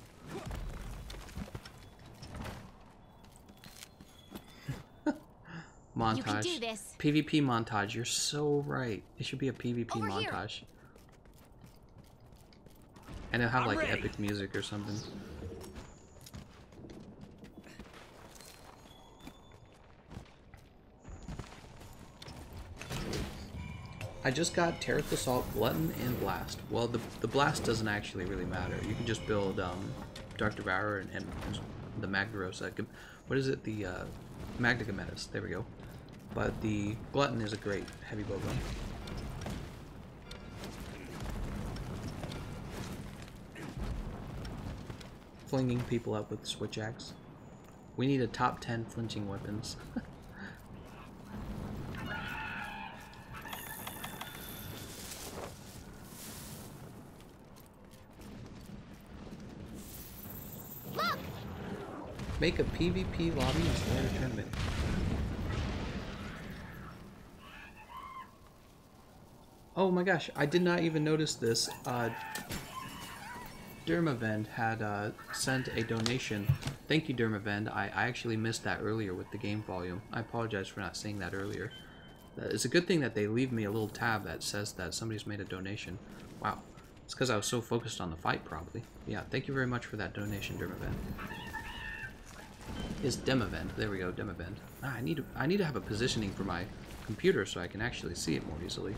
Montage. You can do this. PvP montage. You're so right. It should be a PvP Over montage. here. And it'll have I'm like ready. epic music or something. I just got Taroth Assault, Glutton, and Blast. Well, the Blast doesn't actually really matter. You can just build Dark Devourer and the Magdarosa. What is it? The Magna Gametis. There we go. But the Glutton is a great heavy bowgun. flinging people up with switch axe. We need a top 10 flinching weapons. Look! Make a PvP lobby and start a tournament. Oh my gosh, I did not even notice this. Dermavend had sent a donation. Thank you, Dermavend. I actually missed that earlier with the game volume. I apologize for not saying that earlier. It's a good thing that they leave me a little tab that says that somebody's made a donation. Wow. It's because I was so focused on the fight, probably. Yeah, thank you very much for that donation, Dermavend. Is Demavend. There we go, Demavend. Ah, I need to have a positioning for my computer so I can actually see it more easily.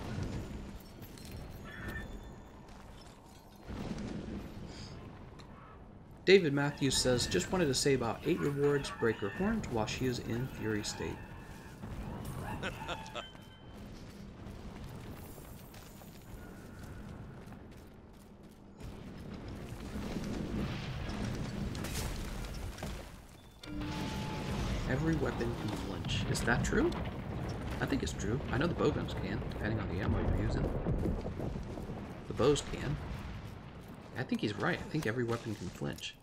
David Matthews says, just wanted to say about 8 rewards, break her horns while she is in fury state. Every weapon can flinch. Is that true? I think it's true. I know the bowguns can, depending on the ammo you're using. The bows can. I think he's right. I think every weapon can flinch.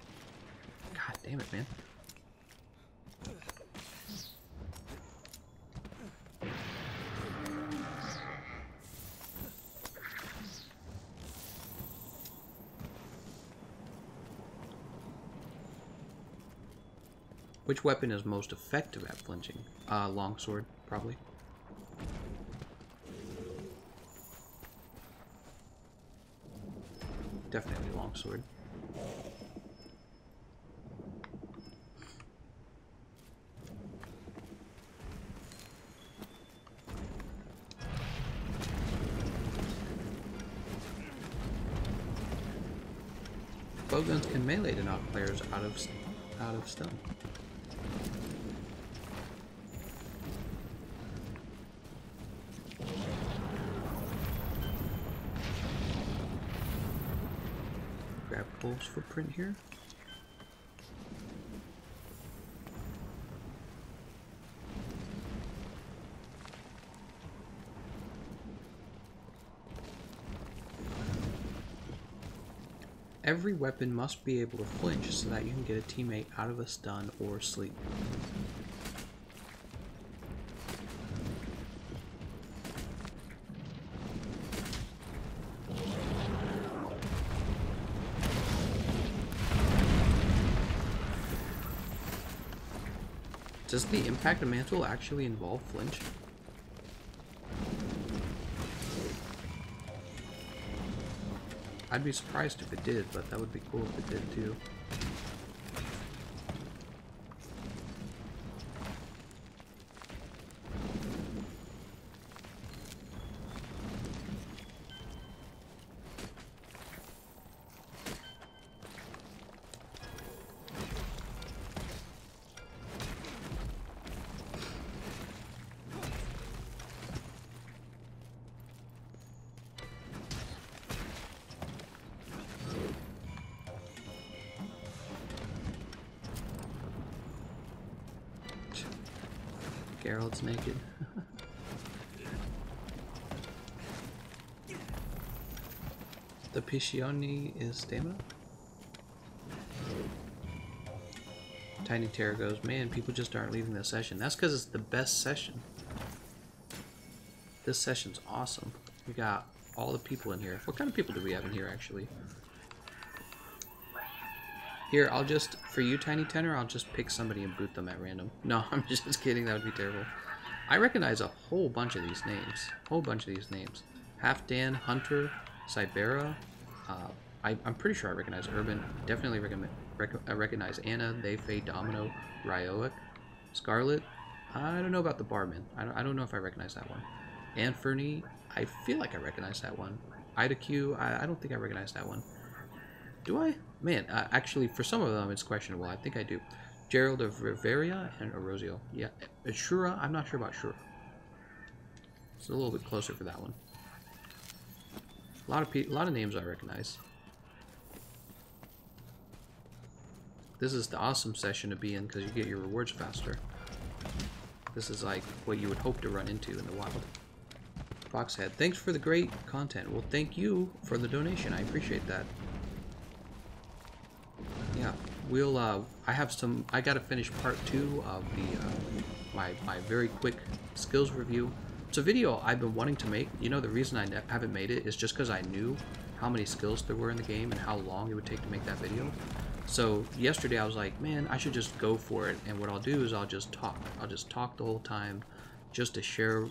God damn it, man. Which weapon is most effective at flinching? Longsword, probably. Definitely longsword. Bowguns can melee to knock players out of stun. Grab Cole's footprint here. Every weapon must be able to flinch so that you can get a teammate out of a stun or sleep. Does the impact mantle actually involve flinch? I'd be surprised if it did, but that would be cool if it did too. Geralt's naked. The Piccioni is stamina. Tiny Terror goes, man, people just aren't leaving the session. That's because it's the best session. This session's awesome. We got all the people in here. What kind of people do we have in here, actually? Here, I'll just, for you, Tiny Tenor, I'll just pick somebody and boot them at random. No, I'm just kidding. That would be terrible. I recognize a whole bunch of these names. Half Dan, Hunter, Cybera. I'm pretty sure I recognize Urban. Definitely recognize Anna, They, Faye, Domino, Ryoic, Scarlet. I don't know about the Barman. I don't know if I recognize that one. Anne Fernie, I feel like I recognize that one. Ida Q, I don't think I recognize that one. Do I? Man, actually, for some of them, it's questionable. I think I do. Gerald of Riveria and Orozio. Yeah, Shura, I'm not sure about Shura. It's a little bit closer for that one. A lot of names I recognize. This is the awesome session to be in because you get your rewards faster. This is like what you would hope to run into in the wild. Foxhead, thanks for the great content. Well, thank you for the donation. I appreciate that. Yeah, we'll, I gotta finish part 2 of the, my very quick skills review. It's a video I've been wanting to make. You know, the reason I haven't made it is just because I knew how many skills there were in the game and how long it would take to make that video. So yesterday I was like, man, I should just go for it. And what I'll do is I'll just talk. I'll just talk the whole time just to share,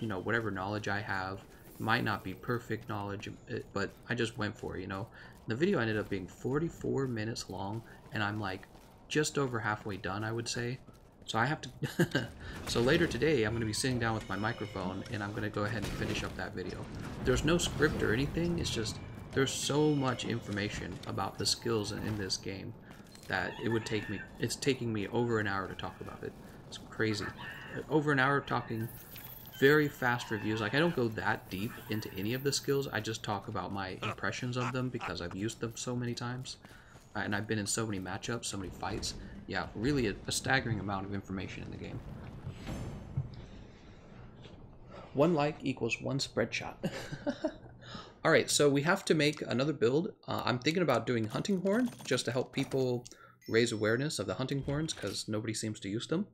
you know, whatever knowledge I have. Might not be perfect knowledge, but I just went for it, you know. The video ended up being 44 minutes long, and I'm like just over halfway done, I would say. So I have to so later today I'm going to be sitting down with my microphone and I'm going to go ahead and finish up that video. There's no script or anything, it's just there's so much information about the skills in this game that it's taking me over an hour to talk about it. It's crazy. Over an hour talking very fast reviews. Like, I don't go that deep into any of the skills. I just talk about my impressions of them because I've used them so many times. And I've been in so many matchups, so many fights. Yeah, really a staggering amount of information in the game. 1 like equals 1 spread shot. Alright, so we have to make another build. I'm thinking about doing hunting horn just to help people raise awareness of the hunting horns because nobody seems to use them.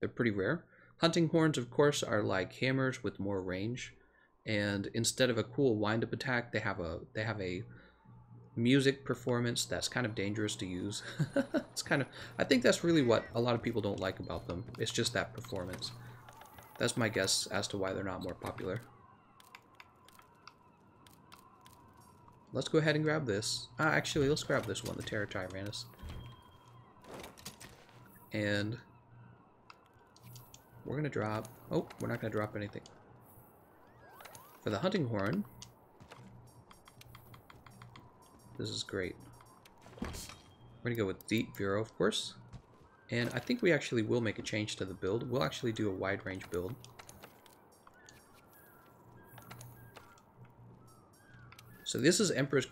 They're pretty rare. Hunting horns, of course, are like hammers with more range, and instead of a cool wind-up attack, they have a music performance that's kind of dangerous to use. It's kind of, I think that's really what a lot of people don't like about them. It's just that performance. That's my guess as to why they're not more popular. Let's go ahead and grab this. Actually, let's grab this one, the Terra Tyrannus. And we're gonna drop, oh, we're not gonna drop anything. For the hunting horn, this is great. We're gonna go with Deep Vero, of course. And I think we actually will make a change to the build. We'll actually do a wide range build. So this is Empress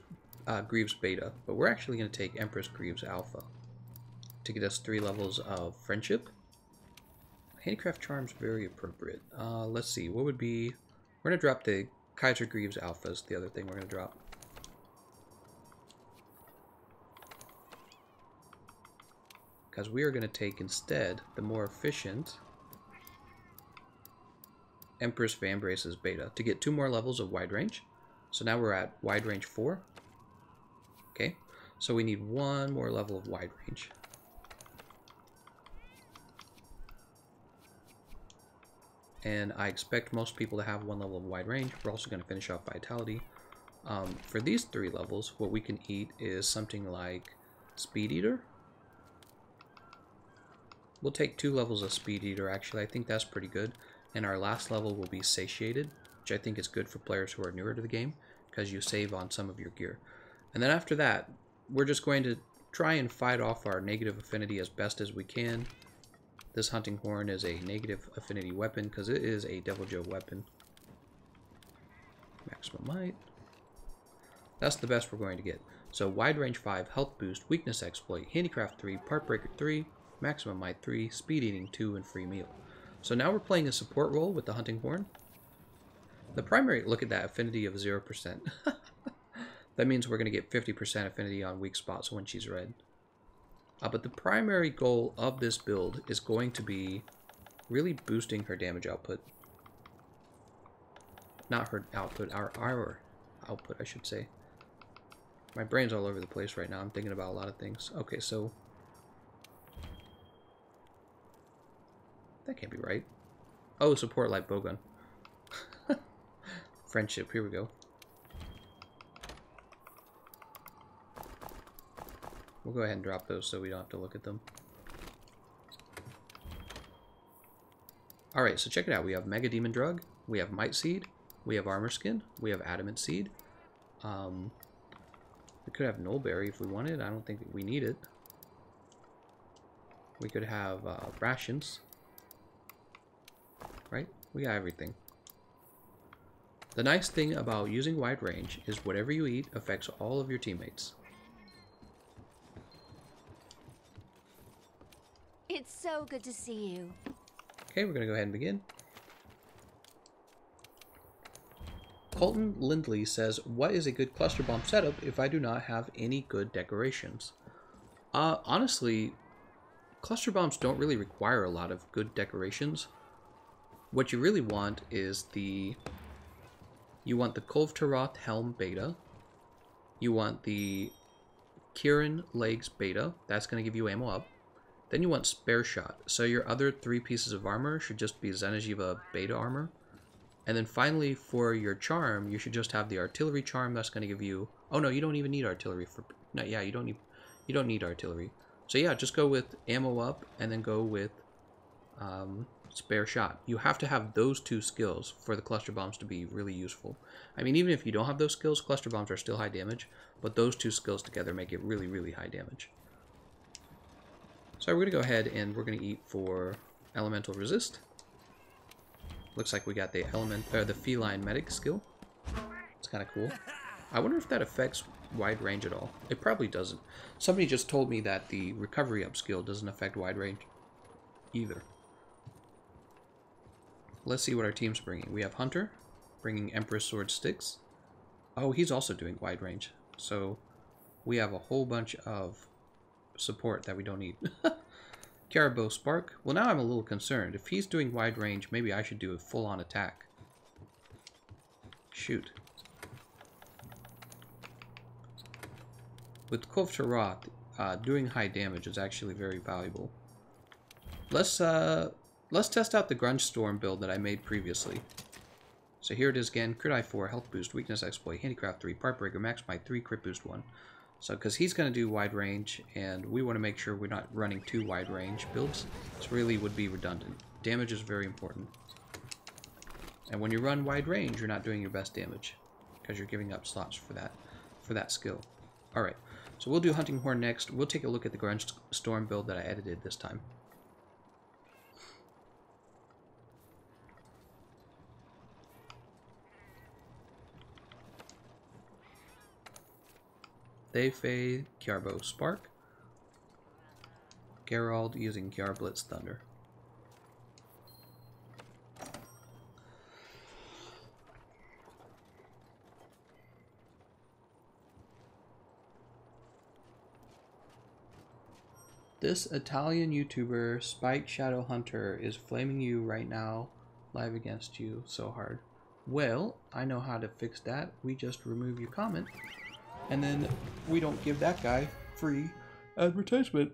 Greaves Beta, but we're actually gonna take Empress Greaves Alpha to get us 3 levels of friendship. Handicraft Charm's very appropriate. Let's see, what would be... We're going to drop the Kaiser Greaves Alphas, the other thing we're going to drop. Because we are going to take instead the more efficient Empress Van Brace's Beta to get 2 more levels of wide range. So now we're at wide range 4. Okay, so we need 1 more level of wide range. And I expect most people to have 1 level of wide range. We're also going to finish off Vitality. For these 3 levels, what we can eat is something like Speed Eater. We'll take 2 levels of Speed Eater, actually. I think that's pretty good. And our last level will be Satiated, which I think is good for players who are newer to the game, because you save on some of your gear. And then after that, we're just going to try and fight off our negative affinity as best as we can. This hunting horn is a negative affinity weapon because it is a Devil Joe weapon. Maximum might. That's the best we're going to get. So wide range 5, health boost, weakness exploit, handicraft 3, part breaker 3, maximum might 3, speed eating 2, and free meal. So now we're playing a support role with the hunting horn. The primary, look at that affinity of 0%. That means we're going to get 50% affinity on weak spots when she's red. But the primary goal of this build is going to be really boosting her damage output. Not her output, our output, I should say. My brain's all over the place right now. I'm thinking about a lot of things. Okay, so... That can't be right. Oh, support light bowgun. Friendship, here we go. We'll go ahead and drop those so we don't have to look at them. Alright, so check it out. We have Mega Demon Drug, we have Might Seed, we have Armor Skin, we have Adamant Seed. We could have Nullberry if we wanted. I don't think we need it. We could have Rations. Right? We got everything. The nice thing about using wide range is whatever you eat affects all of your teammates. It's so good to see you. Okay, we're gonna go ahead and begin. Colton Lindley says, what is a good cluster bomb setup if I do not have any good decorations? Honestly, cluster bombs don't really require a lot of good decorations. What you really want is you want the Kulve Taroth Helm Beta. You want the Kieran Legs Beta. That's going to give you ammo up. Then you want Spare Shot. So your other 3 pieces of armor should just be Zenajiva Beta armor. And then finally, for your charm, you should just have the artillery charm. That's going to give you... Oh no, you don't even need artillery for... No, yeah, you don't need artillery. So yeah, just go with ammo up, and then go with spare shot. You have to have those 2 skills for the cluster bombs to be really useful. I mean, even if you don't have those skills, cluster bombs are still high damage, but those 2 skills together make it really, really high damage. So we're going to go ahead and we're going to eat for elemental resist. Looks like we got the feline medic skill. It's kind of cool. I wonder if that affects wide range at all. It probably doesn't. Somebody just told me that the recovery up skill doesn't affect wide range either. Let's see what our team's bringing. We have Hunter bringing Empress Sword Sticks. Oh, he's also doing wide range. So we have a whole bunch of support that we don't need. Caribou Spark. Well, now I'm a little concerned. If he's doing wide range, maybe I should do a full-on attack. Shoot. With Kulve Taroth, doing high damage is actually very valuable. Let's test out the Grunge Storm build that I made previously. So here it is again. Crit I4, Health Boost, Weakness Exploit, Handicraft 3, Part Breaker, Max Might 3, Crit Boost 1. So, because he's going to do wide range, and we want to make sure we're not running 2 wide range builds. This really would be redundant. Damage is very important. And when you run wide range, you're not doing your best damage, because you're giving up slots for that skill. Alright, so we'll do Hunting Horn next. We'll take a look at the Grunge Storm build that I edited this time. Thayfei, Caribou Spark. Gerald using Kiar Blitz Thunder. This Italian YouTuber, Spike Shadow Hunter, is flaming you right now, live against you so hard. Well, I know how to fix that. We just remove your comment, and then we don't give that guy free advertisement.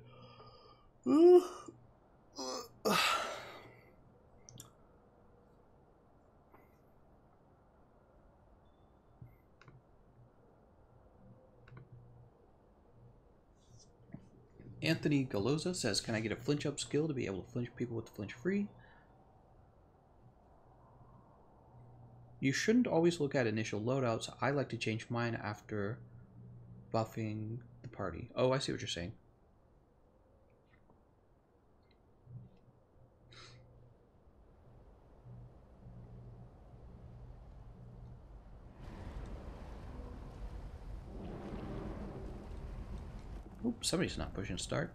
Anthony Galoza says, can I get a flinch up skill to be able to flinch people with flinch free? You shouldn't always look at initial loadouts. I like to change mine after buffing the party. Oh, I see what you're saying. Oops, somebody's not pushing start.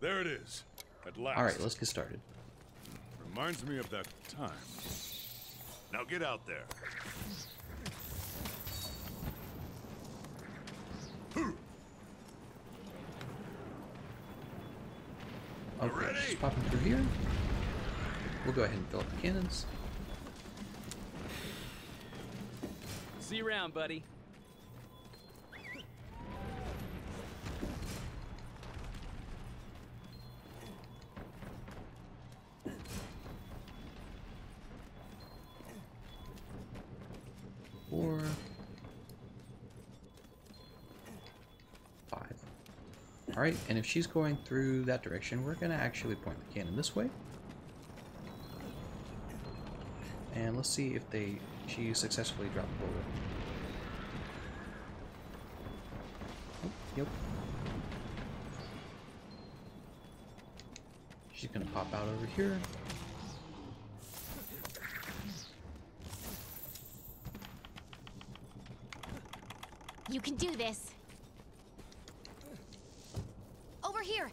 There it is, at last. All right, let's get started. Reminds me of that time. Now get out there. Okay, just popping through here. We'll go ahead and fill up the cannons. See you around, buddy. Four, 5. All right, and if she's going through that direction, we're gonna actually point the cannon this way. And let's see if she successfully dropped the bullet. Oh, yep. She's gonna pop out over here. You can do this. Over here.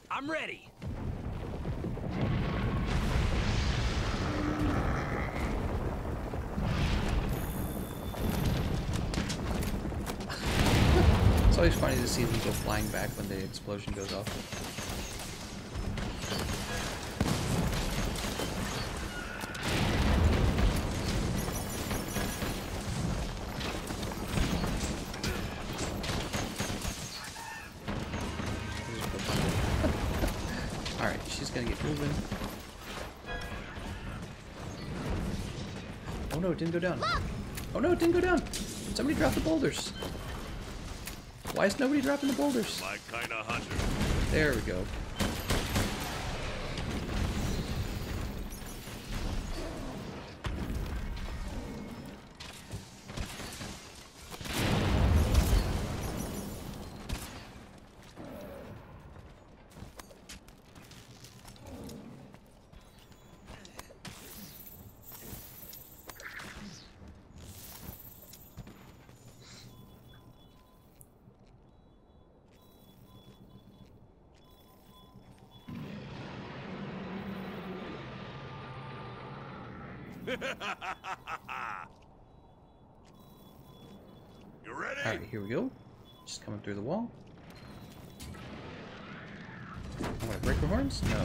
I'm ready. It's always funny to see them go flying back when the explosion goes off. Alright, she's gonna get moving. Oh no, it didn't go down. Look! Oh no, it didn't go down! Somebody dropped the boulders. Why is nobody dropping the boulders? My kind of hunter. There we go. You ready? Alright, here we go. Just coming through the wall. I'm gonna break her horns? No.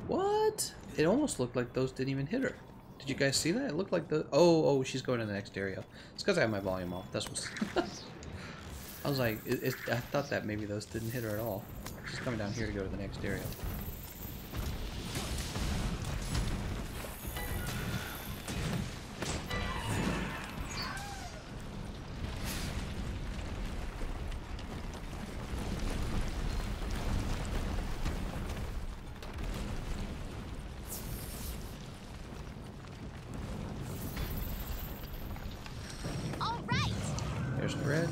What? It almost looked like those didn't even hit her. Did you guys see that? It looked like the... Oh, she's going to the next area. It's because I have my volume off. That's what's... I was like, I thought that maybe those didn't hit her at all. She's coming down here to go to the next area. All right. There's the red.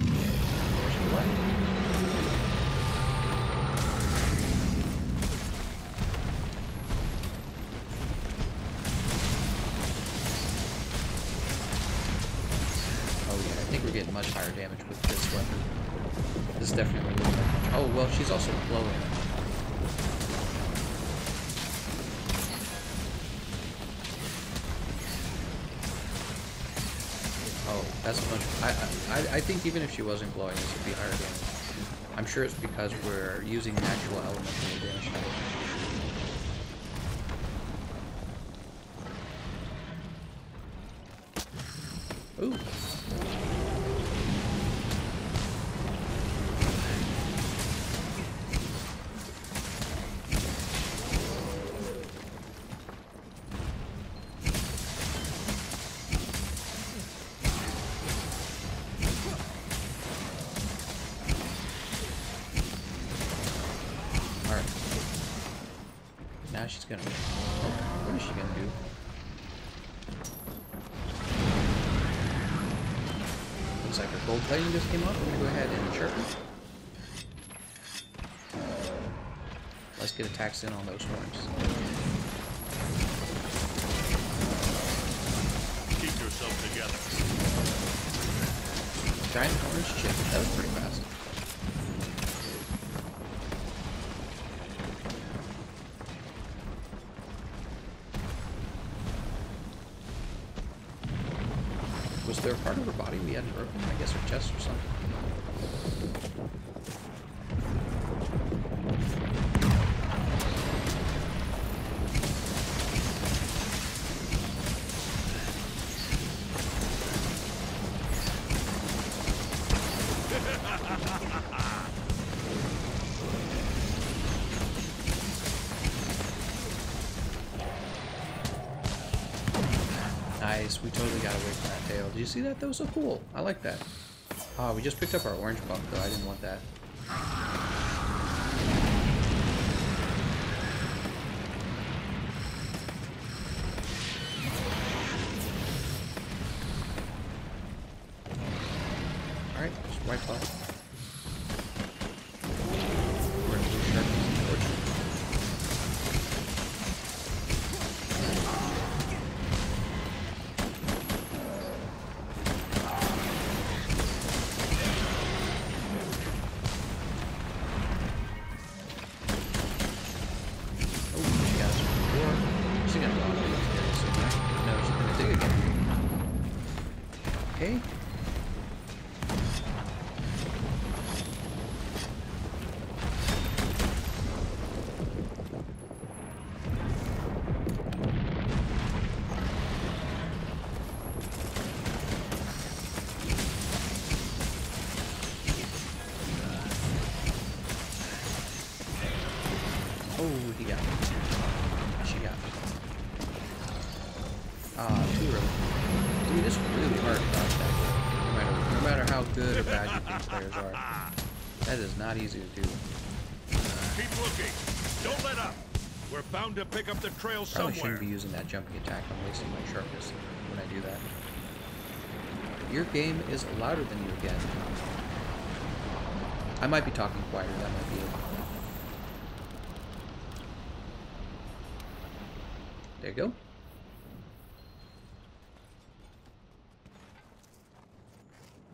There's the white. Oh yeah, I think we're getting much higher damage with this weapon. This definitely looks like much. Oh well, she's also glowing. Oh, that's much. I think even if she wasn't glowing, this would be higher damage. I'm sure it's because we're using natural elements in the damage type. Ooh. Alright. Now she's gonna... What is she gonna do? Looks like her gold plating just came off. I'm gonna go ahead and sharpen. Let's get attacks in on those horns. Keep yourself together. Giant orange chip. That was pretty fast. Was there a part of her body we hadn't broken? I guess her chest or something. Nice, we totally got away from that tail. Did you see that? That was so cool. I like that. Oh, we just picked up our orange buff though. I didn't want that. white claw. We're gonna do sharpness, unfortunately. Okay. Oh, he got me. She got me. Ah, too early. Dude, it's really hard to dodge that. No matter how good or bad you think players are. That is not easy to do. Keep looking. Don't let up. We're bound to pick up the trail Probably somewhere. shouldn't be using that jumping attack. I'm wasting my sharpness when I do that. Your game is louder than you again. I might be talking quieter. That might be it. There you go.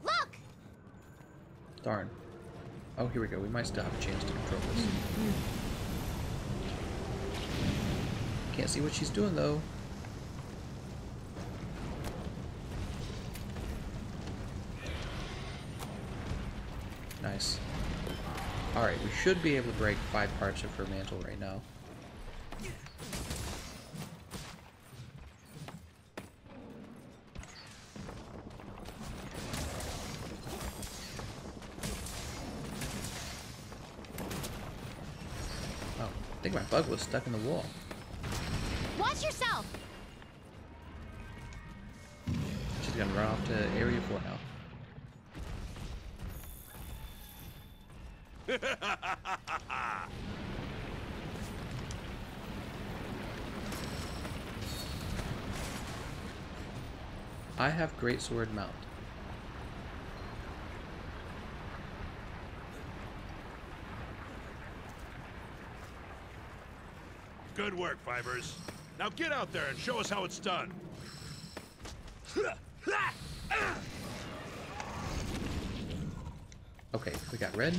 Look! Darn. Oh, here we go. We might still have a chance to control this. Can't see what she's doing, though. Nice. Alright, we should be able to break 5 parts of her mantle right now. Oh, I think my bug was stuck in the wall. Watch yourself! She's gonna run off to Area 4 now. I have greatsword mount. Good work, Fibers. Now get out there and show us how it's done. Okay, we got red.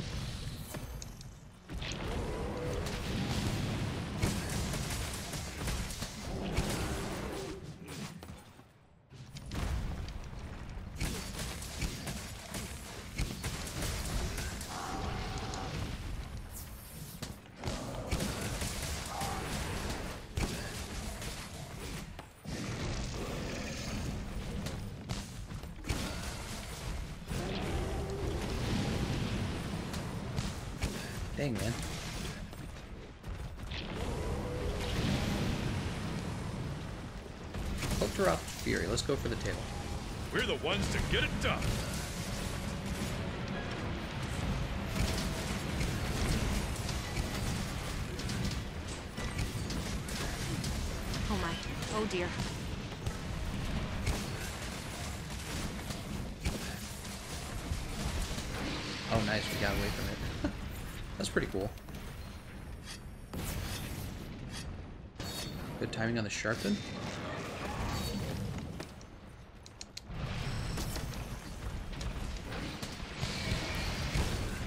Dang, man. Taroth Fury. Let's go for the tail. We're the ones to get it done. Oh my. Oh dear. Oh, nice. We got away from it. That's pretty cool. Good timing on the sharpen.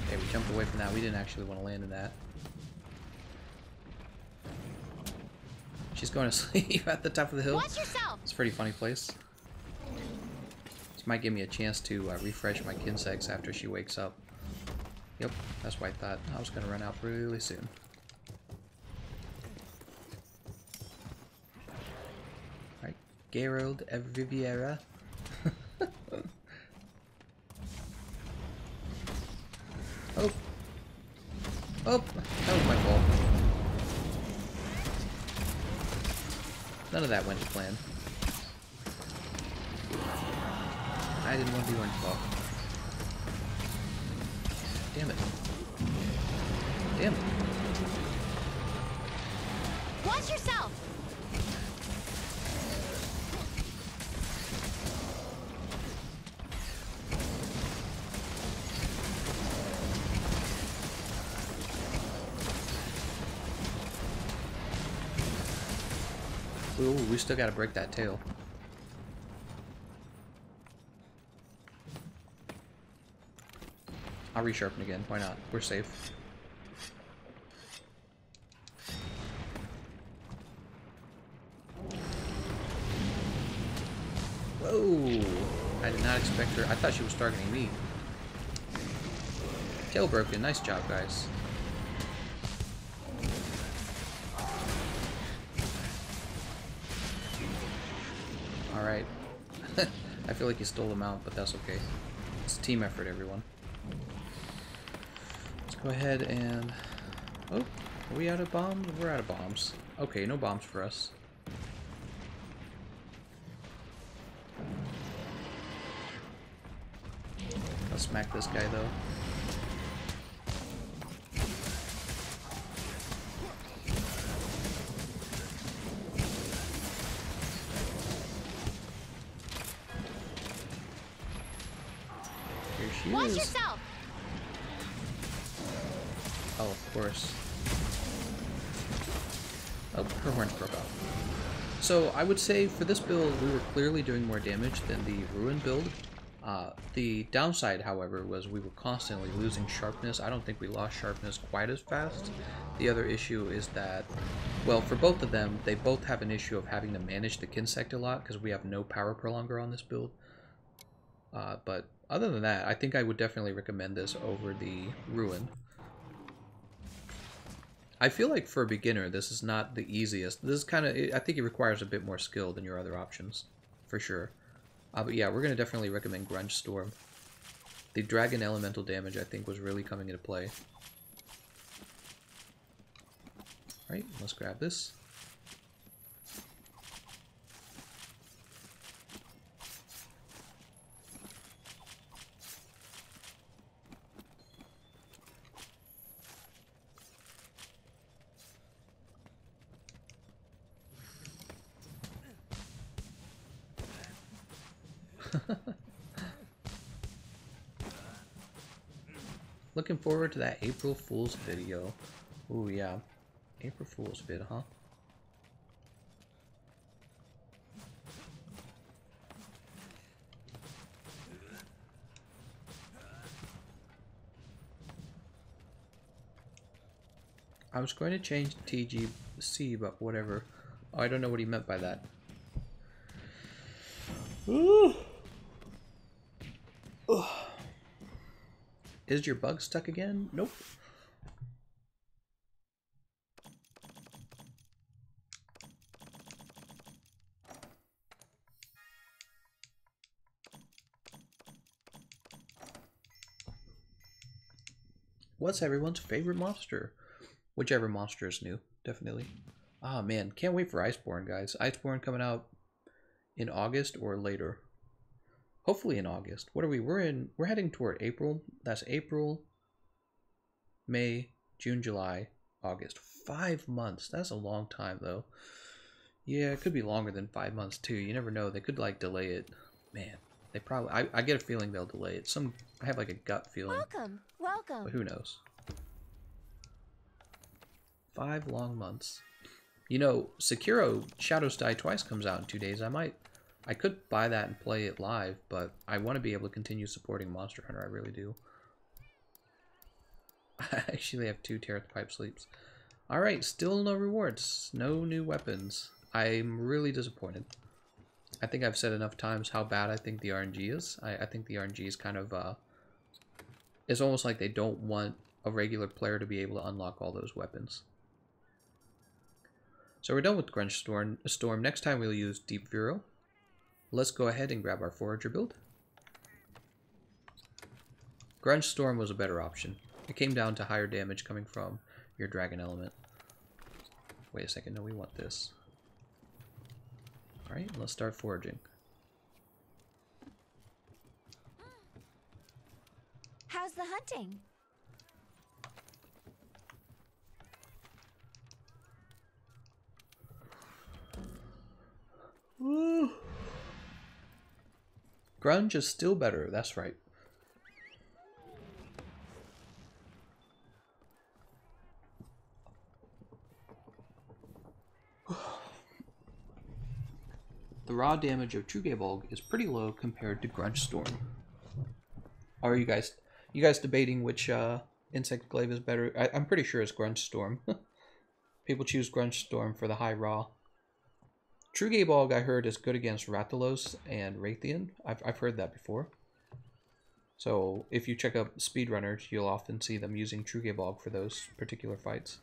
Okay, we jumped away from that. We didn't actually want to land in that. She's going to sleep at the top of the hill. Watch yourself! It's a pretty funny place. This might give me a chance to refresh my kinsex after she wakes up. Yep, that's what I thought. I was going to run out really soon. Alright, Gerald Riviera. Oh! Oh! That was my fault. None of that went to plan. I didn't want to do orange ball. Damn it. Damn it. Watch yourself! Ooh, we still gotta break that tail. I'll resharpen again. Why not? We're safe. Whoa! I did not expect her. I thought she was targeting me. Tail broken. Nice job, guys. Alright. I feel like you stole them out, but that's okay. It's a team effort, everyone. Let's go ahead and... Oh, are we out of bombs? We're out of bombs. Okay, no bombs for us. Let's smack this guy, though. Here she Watch is. yourself! Oh, of course. Oh, her horns broke off. So I would say for this build, we were clearly doing more damage than the Ruin build. The downside, however, was we were constantly losing sharpness. I don't think we lost sharpness quite as fast. The other issue is that, well, for both of them, they both have an issue of having to manage the Kinsect a lot because we have no power prolonger on this build. But other than that, I think I would definitely recommend this over the Ruin. I feel like for a beginner, this is not the easiest. This is kind of, I think it requires a bit more skill than your other options, for sure. But yeah, we're going to definitely recommend Grunge Storm. The Dragon Elemental damage, I think, was really coming into play. Alright, let's grab this. Looking forward to that April Fool's video. Ooh, yeah. April Fool's vid, huh? I was going to change TGC, but whatever. Oh, I don't know what he meant by that. Ooh. Ugh. Is your bug stuck again? Nope. What's everyone's favorite monster? Whichever monster is new, definitely. Ah, man, can't wait for Iceborne, guys. Iceborne coming out in August or later. Hopefully in August. What are we? We're heading toward April. That's April, May, June, July, August. 5 months. That's a long time though. Yeah, it could be longer than 5 months too. You never know. They could like delay it. Man, they probably I get a feeling they'll delay it. I have like a gut feeling. Welcome, welcome. But who knows? 5 long months. You know, Sekiro Shadows Die Twice comes out in 2 days. I could buy that and play it live, but I want to be able to continue supporting Monster Hunter. I really do. I actually have 2 Tear Pipe Sleeps. Alright, still no rewards. No new weapons. I'm really disappointed. I think I've said enough times how bad I think the RNG is. I think the RNG is kind of, it's almost like they don't want a regular player to be able to unlock all those weapons. So we're done with Grunge Storm. Next time we'll use Deep Vero. Let's go ahead and grab our Forager build. Grunge Storm was a better option. It came down to higher damage coming from your Dragon Element. Wait a second, no, we want this. Alright, let's start foraging. How's the hunting? Woo. Grunge is still better, that's right. The raw damage of Trugevolg is pretty low compared to Grunch Storm. Are you guys debating which insect glaive is better? I'm pretty sure it's Grunch Storm. People choose Grunch Storm for the high raw. Trugevolg, I heard, is good against Rathalos and Raytheon. I've heard that before. So if you check out speedrunners, you'll often see them using Trugevolg for those particular fights.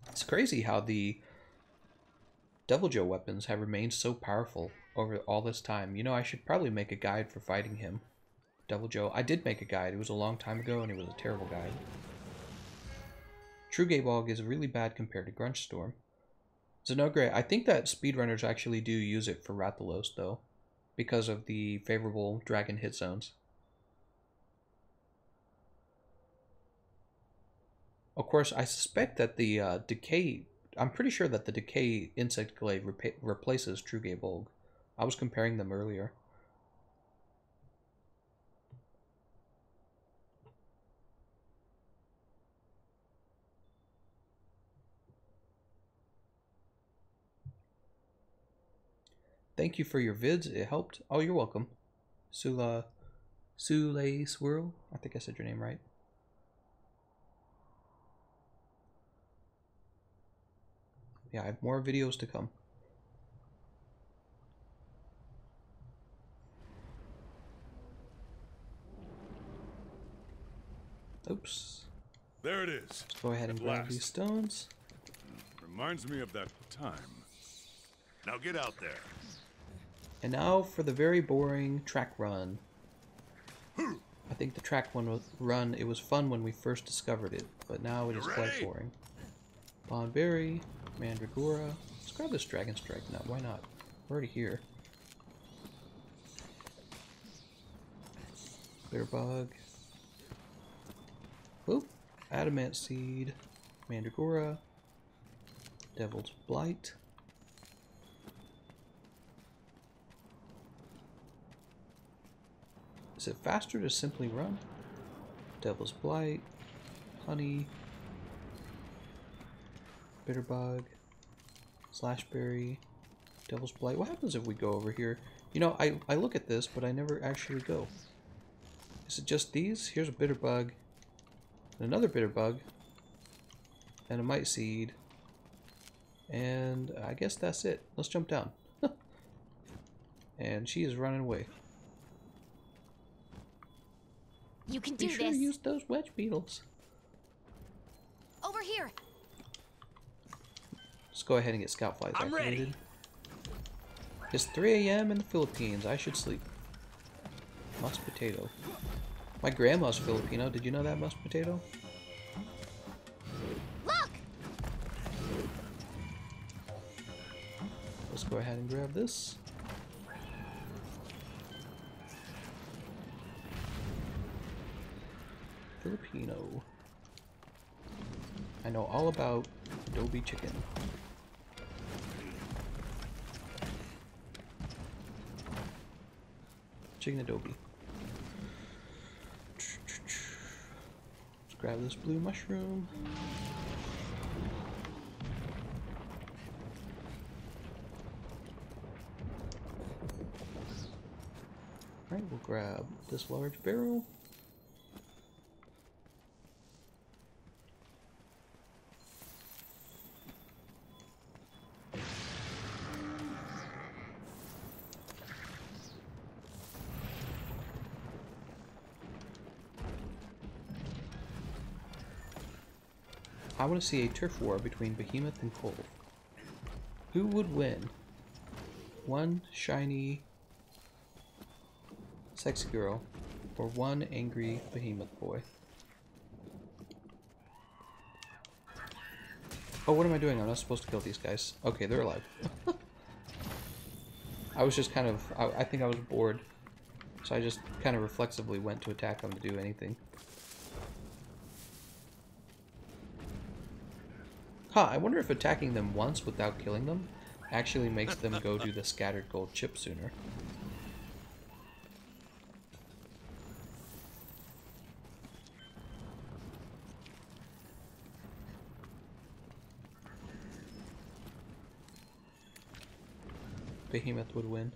It's crazy how the Deviljho weapons have remained so powerful over all this time. You know, I should probably make a guide for fighting him. Deviljho. I did make a guide. It was a long time ago, and it was a terrible guide. Trugevolg is really bad compared to Grunch Storm. Zenogre, I think that speedrunners actually do use it for Rathalos, though, because of the favorable dragon hit zones. Of course, I suspect that the Decay... I'm pretty sure that the Decay Insect Glaive replaces Trugevolg. I was comparing them earlier. Thank you for your vids. It helped. Oh, you're welcome. Sule Swirl. I think I said your name right. Yeah, I have more videos to come. Oops. There it is. Let's go ahead and grab these stones. Reminds me of that time. Now get out there. And now for the very boring track run. I think the track run, it was fun when we first discovered it, but now it is quite boring. Bonberry, Mandragora. Let's grab this Dragon Strike now. Why not? We're already here. Bitterbug. Oop. Adamant Seed. Mandragora. Devil's Blight. Is it faster to simply run? Devil's Blight. Honey. Bitterbug, Slashberry, Devil's Blight. What happens if we go over here? You know, I look at this, but I never actually go. Is it just these? Here's a Bitterbug, and another Bitterbug, and a Mite Seed, and I guess that's it. Let's jump down. And she is running away. You can do Be sure this. to use those wedge beetles. Over here. Let's go ahead and get Scout Flies I'm activated. ready. It's 3 a.m. in the Philippines. I should sleep. Mashed potato. My grandma's Filipino. Did you know that, mashed potato? Look. Let's go ahead and grab this. Filipino. I know all about adobe chicken. Chicken adobe. Let's grab this blue mushroom. Alright, we'll grab this large barrel. I want to see a turf war between Behemoth and Kulve. Who would win? One shiny sexy girl or one angry Behemoth boy? Oh, what am I doing? I'm not supposed to kill these guys. Okay, they're alive. I was just kind of... I think I was bored. So I just kind of reflexively went to attack them to do anything. Huh, I wonder if attacking them once without killing them actually makes them go do the scattered gold chip sooner. Behemoth would win.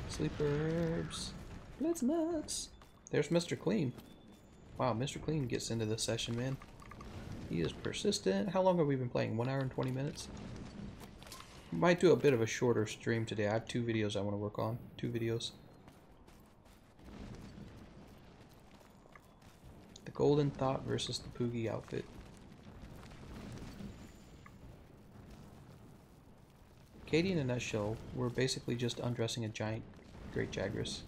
Sleepers. Let's nuts. There's Mr. Clean. Wow, Mr. Clean gets into this session, man. He is persistent. How long have we been playing? 1 hour and 20 minutes? Might do a bit of a shorter stream today. I have 2 videos I want to work on. 2 videos. The Golden Thought versus the Poogie outfit. Katie in a nutshell, we're basically just undressing a giant Great Jagras.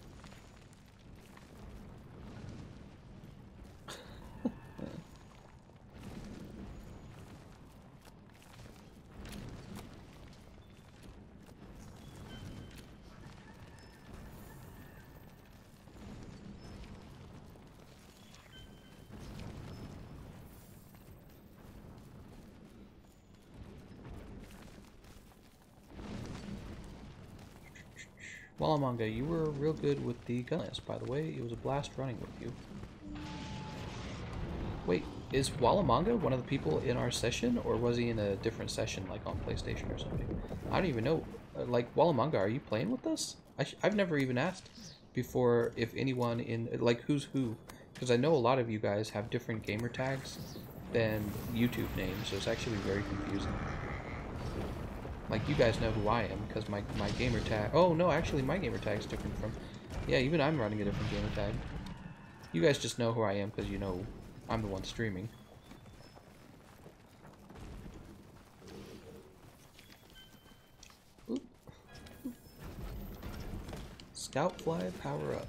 Walamanga, you were real good with the gun list, by the way. It was a blast running with you. Wait, is Walamanga one of the people in our session, or was he in a different session, like on PlayStation or something? I don't even know. Like, Walamanga, are you playing with us? I've never even asked before if anyone in, like, who's who. Because I know a lot of you guys have different gamer tags than YouTube names, so it's actually very confusing. Like, you guys know who I am, because my gamer tag... Oh, no, actually, my gamer tag's different from... Yeah, even I'm running a different gamer tag. You guys just know who I am, because you know I'm the one streaming. Oop. Scout fly, power up.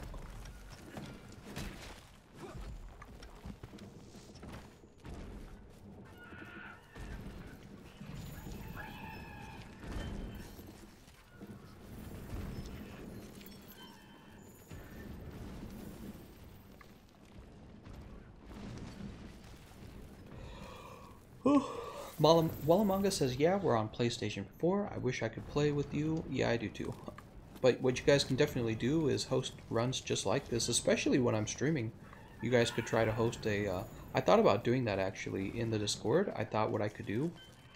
Walamanga says, yeah, we're on PlayStation 4. I wish I could play with you. Yeah, I do too. But what you guys can definitely do is host runs just like this, especially when I'm streaming. You guys could try to host a... I thought about doing that actually in the Discord. I thought what I could do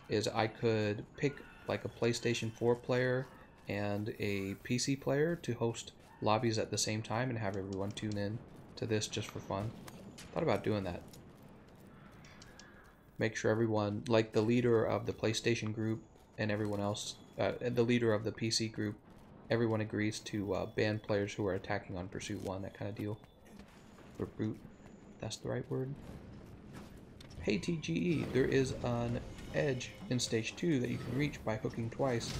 is I could pick like a PlayStation 4 player and a PC player to host lobbies at the same time and have everyone tune in to this just for fun. Thought about doing that. Make sure everyone, like the leader of the PlayStation group and everyone else, the leader of the PC group, everyone agrees to ban players who are attacking on Pursuit 1, that kind of deal. Or brute, that's the right word. Hey TGE, there is an edge in Stage 2 that you can reach by hooking twice.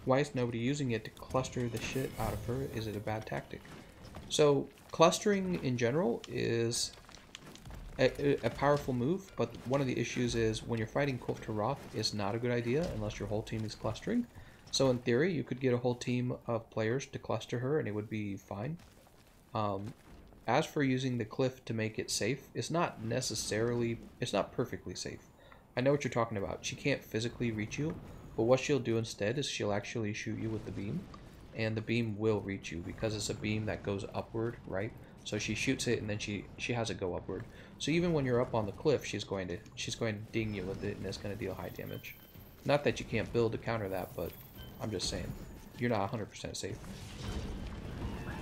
Why is nobody using it to cluster the shit out of her? Is it a bad tactic? So, clustering in general is a powerful move, but one of the issues is when you're fighting Kulve Taroth, it's not a good idea unless your whole team is clustering. So in theory, you could get a whole team of players to cluster her and it would be fine. As for using the cliff to make it safe, it's not perfectly safe. I know what you're talking about. She can't physically reach you, but what she'll do instead is she'll actually shoot you with the beam, and the beam will reach you because it's a beam that goes upward, right? So she shoots it and then she has it go upward. So even when you're up on the cliff, she's going to ding you with it and it's going to deal high damage. Not that you can't build to counter that, but I'm just saying, you're not 100% safe.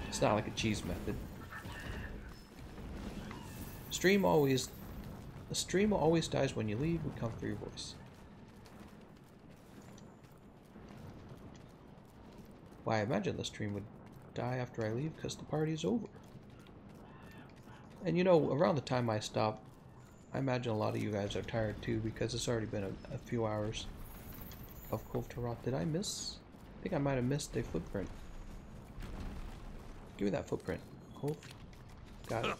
It's not like a cheese method. The stream always dies when you leave. We come for your voice. Why, I imagine the stream would die after I leave because the party's over. And you know, around the time I stop, I imagine a lot of you guys are tired too because it's already been a few hours of Kulve Taroth. Did I miss? I think I might have missed a footprint. Give me that footprint, Kulve. Got it.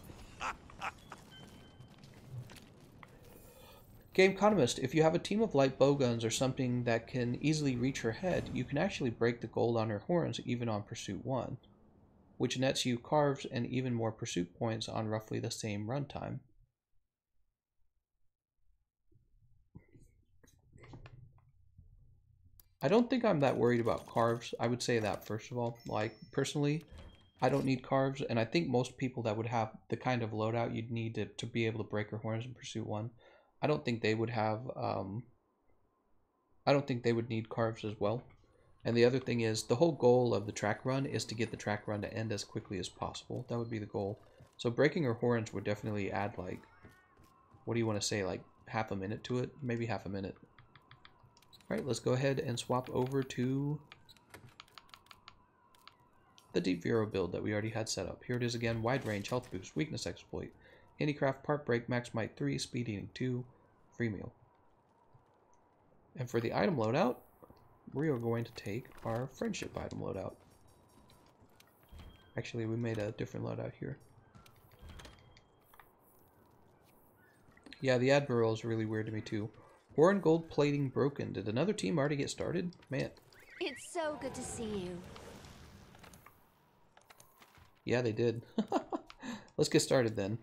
Gameconomist, if you have a team of light bowguns or something that can easily reach her head, you can actually break the gold on her horns even on Pursuit 1. Which nets you carves and even more pursuit points on roughly the same runtime. I don't think I'm that worried about carves. I would say that first of all. Like, personally, I don't need carves, and I think most people that would have the kind of loadout you'd need to be able to break your horns in Pursuit 1, I don't think they would have, I don't think they would need carves as well. And the other thing is, the whole goal of the track run is to get the track run to end as quickly as possible. That would be the goal. So breaking her horns would definitely add, like, what do you want to say, like half a minute to it? Maybe half a minute. Alright, let's go ahead and swap over to the Deep Vero build that we already had set up. Here it is again: wide range, health boost, weakness exploit, handicraft, part break, max might 3, speed eating 2, free meal. And for the item loadout, we are going to take our friendship item loadout. Actually, we made a different loadout here. Yeah, the Admiral is really weird to me too. Horn gold plating broken. Did another team already get started? Man. It's so good to see you. Yeah, they did. Let's get started then.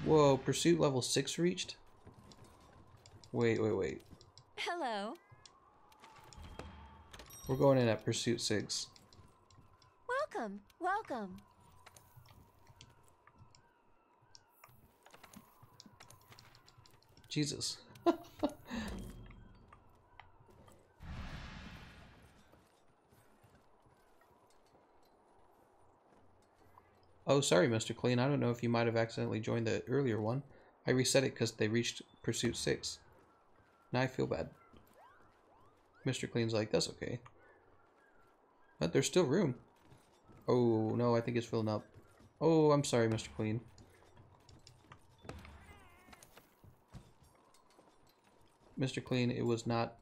Whoa, pursuit level 6 reached? Wait. Hello. We're going in at pursuit 6. Welcome. Jesus. Oh, sorry, Mr. Clean. I don't know if you might have accidentally joined the earlier one. I reset it because they reached pursuit 6. Now I feel bad. Mr. Clean's like, that's okay. But there's still room. Oh, no, I think it's filling up. Oh, I'm sorry, Mr. Clean. Mr. Clean, it was not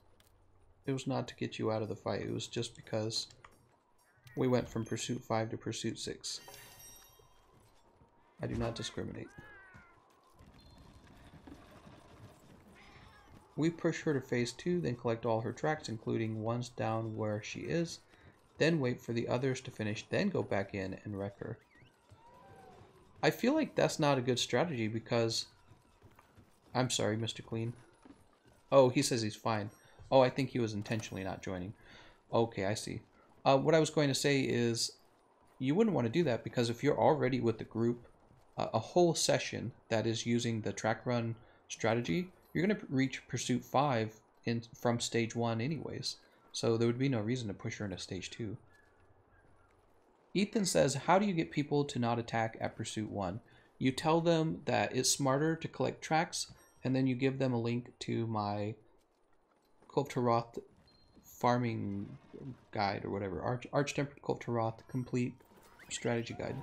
to get you out of the fight. It was just because we went from pursuit 5 to pursuit 6. I do not discriminate. We push her to phase 2, then collect all her tracks, including ones down where she is, then wait for the others to finish, then go back in and wreck her. I feel like that's not a good strategy because... I'm sorry, Mr. Clean. Oh, he says he's fine. Oh, I think he was intentionally not joining. Okay, I see. What I was going to say is you wouldn't want to do that because if you're already with the group, a whole session that is using the track run strategy, you're going to reach pursuit 5 from stage 1 anyways. So there would be no reason to push her into stage 2. Ethan says, how do you get people to not attack at pursuit 1? You tell them that it's smarter to collect tracks, and then you give them a link to my Kulve Taroth farming guide or whatever. Arch-Tempered Kulve Taroth complete strategy guide.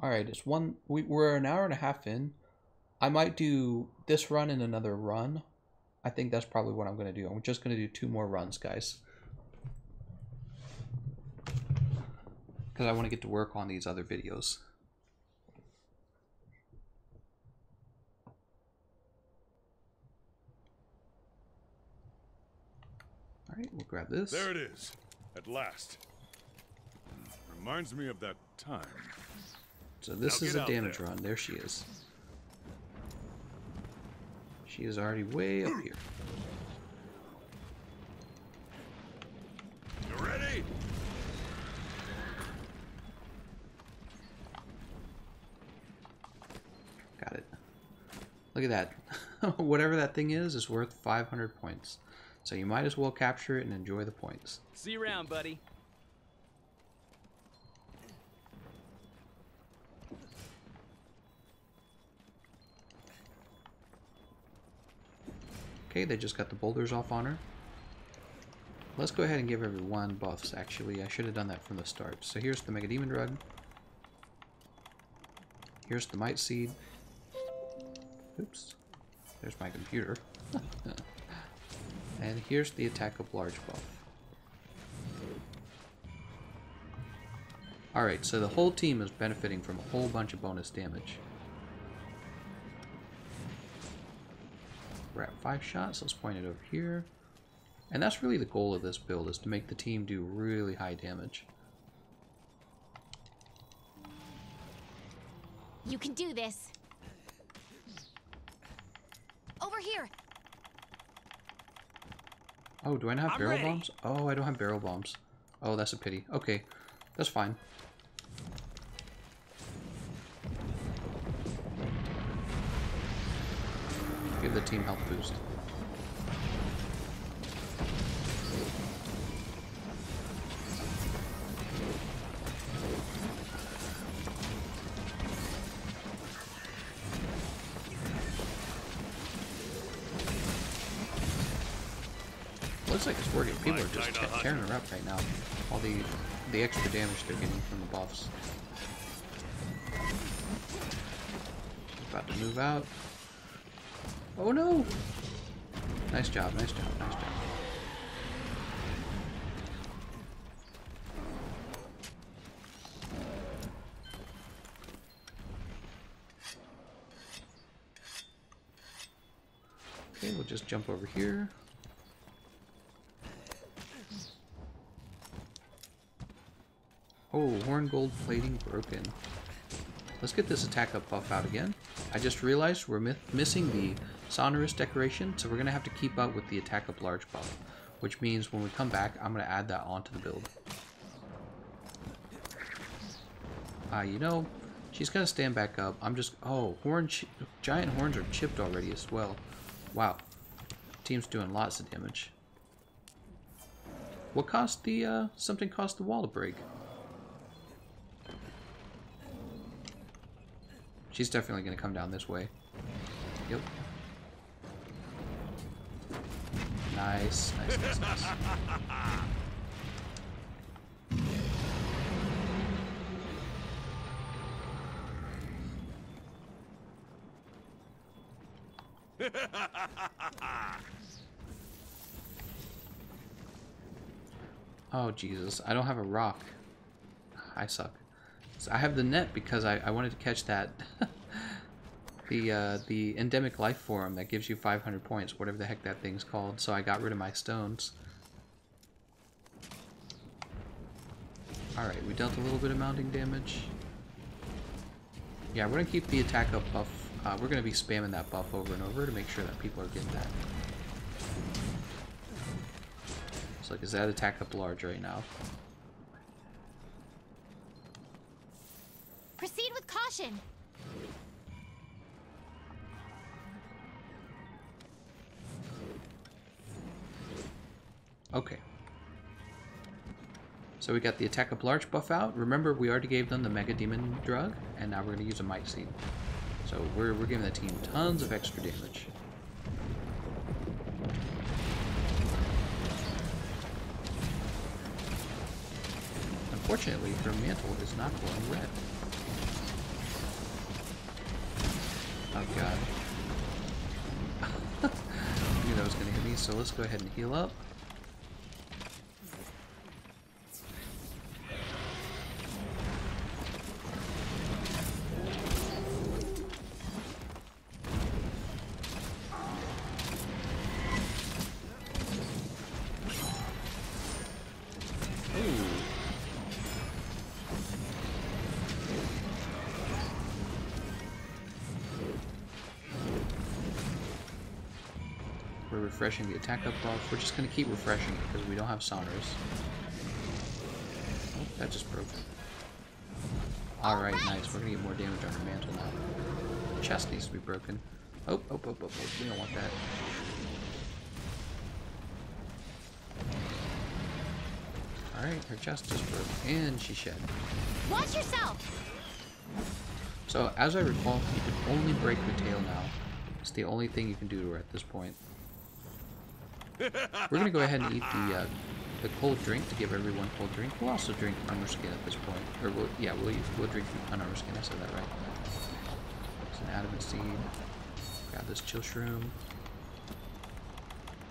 Alright, we're an hour and a half in. I might do this run and another run. I think that's probably what I'm going to do. I'm just going to do 2 more runs, guys. Because I want to get to work on these other videos. Alright, we'll grab this. There it is, at last. Reminds me of that time. So this Now is get a out damage there. run. There she is. She is already way up here. You ready? Got it. Look at that. Whatever that thing is worth 500 points. So you might as well capture it and enjoy the points. See you around, buddy. Okay, they just got the boulders off on her. Let's go ahead and give everyone buffs, actually. I should have done that from the start. So here's the Mega Demon Drug. Here's the Might Seed. Oops. There's my computer. And here's the Attack of Large buff. Alright, so the whole team is benefiting from a whole bunch of bonus damage. We're at 5 shots, let's point it over here. And that's really the goal of this build, is to make the team do really high damage. You can do this. Over here. Oh, do I not have I'm barrel ready. bombs? Oh, I don't have barrel bombs. Oh, that's a pity. Okay, that's fine. Give the team health boost. Looks like it's working. People are just tearing her up right now. All the extra damage they're getting from the buffs. About to move out. Oh no! Nice job, nice job, nice job. Okay, we'll just jump over here. Oh, horn gold plating broken. Let's get this attack up buff out again. I just realized we're missing the sonorous decoration, so we're going to have to keep up with the attack up large buff, which means when we come back, I'm going to add that onto the build. You know, she's going to stand back up. I'm just... Oh, giant horns are chipped already as well. Wow. Team's doing lots of damage. What caused the... something caused the wall to break? She's definitely going to come down this way. Yep. Nice, nice, nice, nice. Oh, Jesus. I don't have a rock. I suck. So I have the net because I wanted to catch that the endemic life form that gives you 500 points, whatever the heck that thing's called. So I got rid of my stones. Alright, we dealt a little bit of mounting damage. Yeah, we're going to keep the attack up buff. We're going to be spamming that buff over and over to make sure that people are getting that. So like, is that attack up large right now? Proceed with caution. Okay. So we got the attack up large buff out. Remember, we already gave them the Mega Demon drug, and now we're going to use a Might Seed. So we're giving the team tons of extra damage. Unfortunately, her mantle is not glowing red. Oh god. I knew that was going to hit me, so let's go ahead and heal up. We're refreshing the attack up buff. We're just going to keep refreshing it because we don't have sonorous. Oh, that just broke. Alright, nice. We're going to get more damage on our mantle now. The chest needs to be broken. Oh. We don't want that. Alright, her chest just broke. And she shed. Watch yourself. So, as I recall, you can only break her tail now. It's the only thing you can do to her at this point. We're going to go ahead and eat the cold drink to give everyone cold drink. We'll also drink armor skin at this point. Or, we'll drink an armor skin. I said that right. It's an adamant seed. Grab this chill shroom.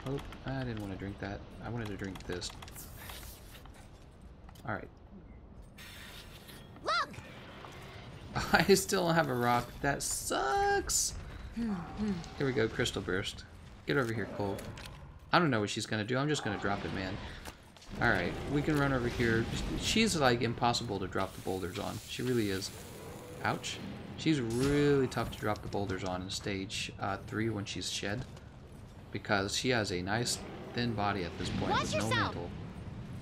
Oh, I didn't want to drink that. I wanted to drink this. Alright. I still don't have a rock. That sucks. Here we go, Crystal Burst. Get over here, Cole. I don't know what she's gonna do. I'm just gonna drop it, man. Alright, we can run over here. She's like impossible to drop the boulders on. She really is. Ouch. She's really tough to drop the boulders on in stage 3 when she's shed. Because she has a nice thin body at this point with no mantle.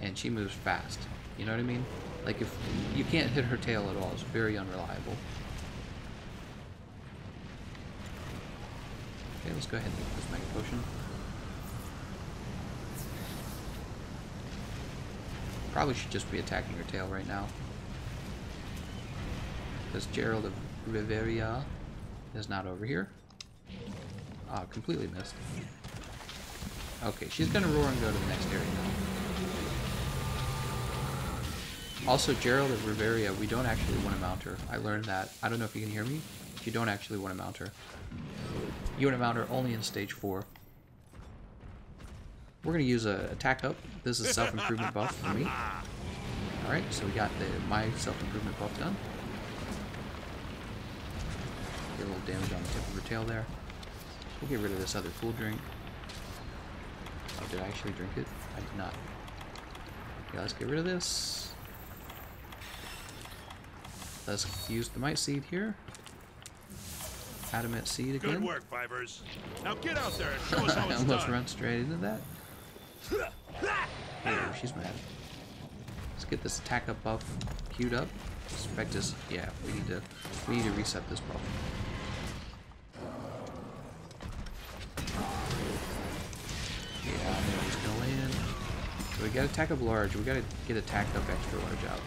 And she moves fast. You know what I mean? Like, if you can't hit her tail at all, it's very unreliable. Okay, let's go ahead and take this Mega Potion. Probably should just be attacking her tail right now. Because Gerald of Riveria is not over here. Ah, completely missed. Okay, she's gonna roar and go to the next area now. Also, Gerald of Riveria, we don't actually want to mount her. I learned that. I don't know if you can hear me. You don't actually want to mount her. You want to mount her only in stage 4. We're going to use a attack up. This is self-improvement buff for me. Alright, so we got my self-improvement buff done. Get a little damage on the tip of her tail there. We'll get rid of this other full drink. Oh, did I actually drink it? I did not. Yeah, let's get rid of this. Let's use the Might Seed here. Adamant Seed again. Good work, Fivers. Now get out there and show us how I it's almost done. run straight into that. Oh, she's mad. Let's get this attack up buff queued up. Spectus, yeah, we need to reset this buff. Yeah, there he's gonna land. So we got attack up large. We gotta get attack up extra large out.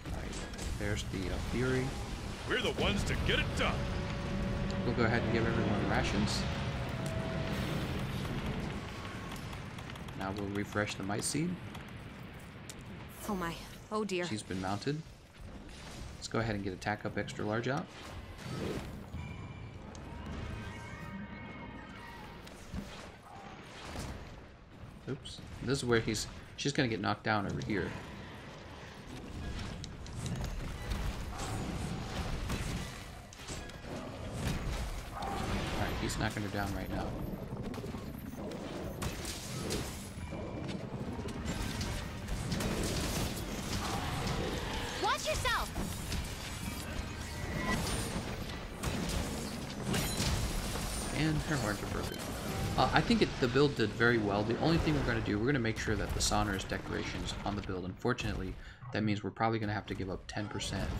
Alright, there's the Fury. We're the ones to get it done. We'll go ahead and give everyone rations. Now we'll refresh the Might Seed. Oh my. Oh dear. She's been mounted. Let's go ahead and get attack up extra large out. Oops. This is where she's gonna get knocked down over here. Alright, he's knocking her down right now. Watch yourself. And her hearts are broken. I think the build did very well. The only thing we're going to do, we're going to make sure that the sonorous decorations on the build. Unfortunately, that means we're probably going to have to give up 10%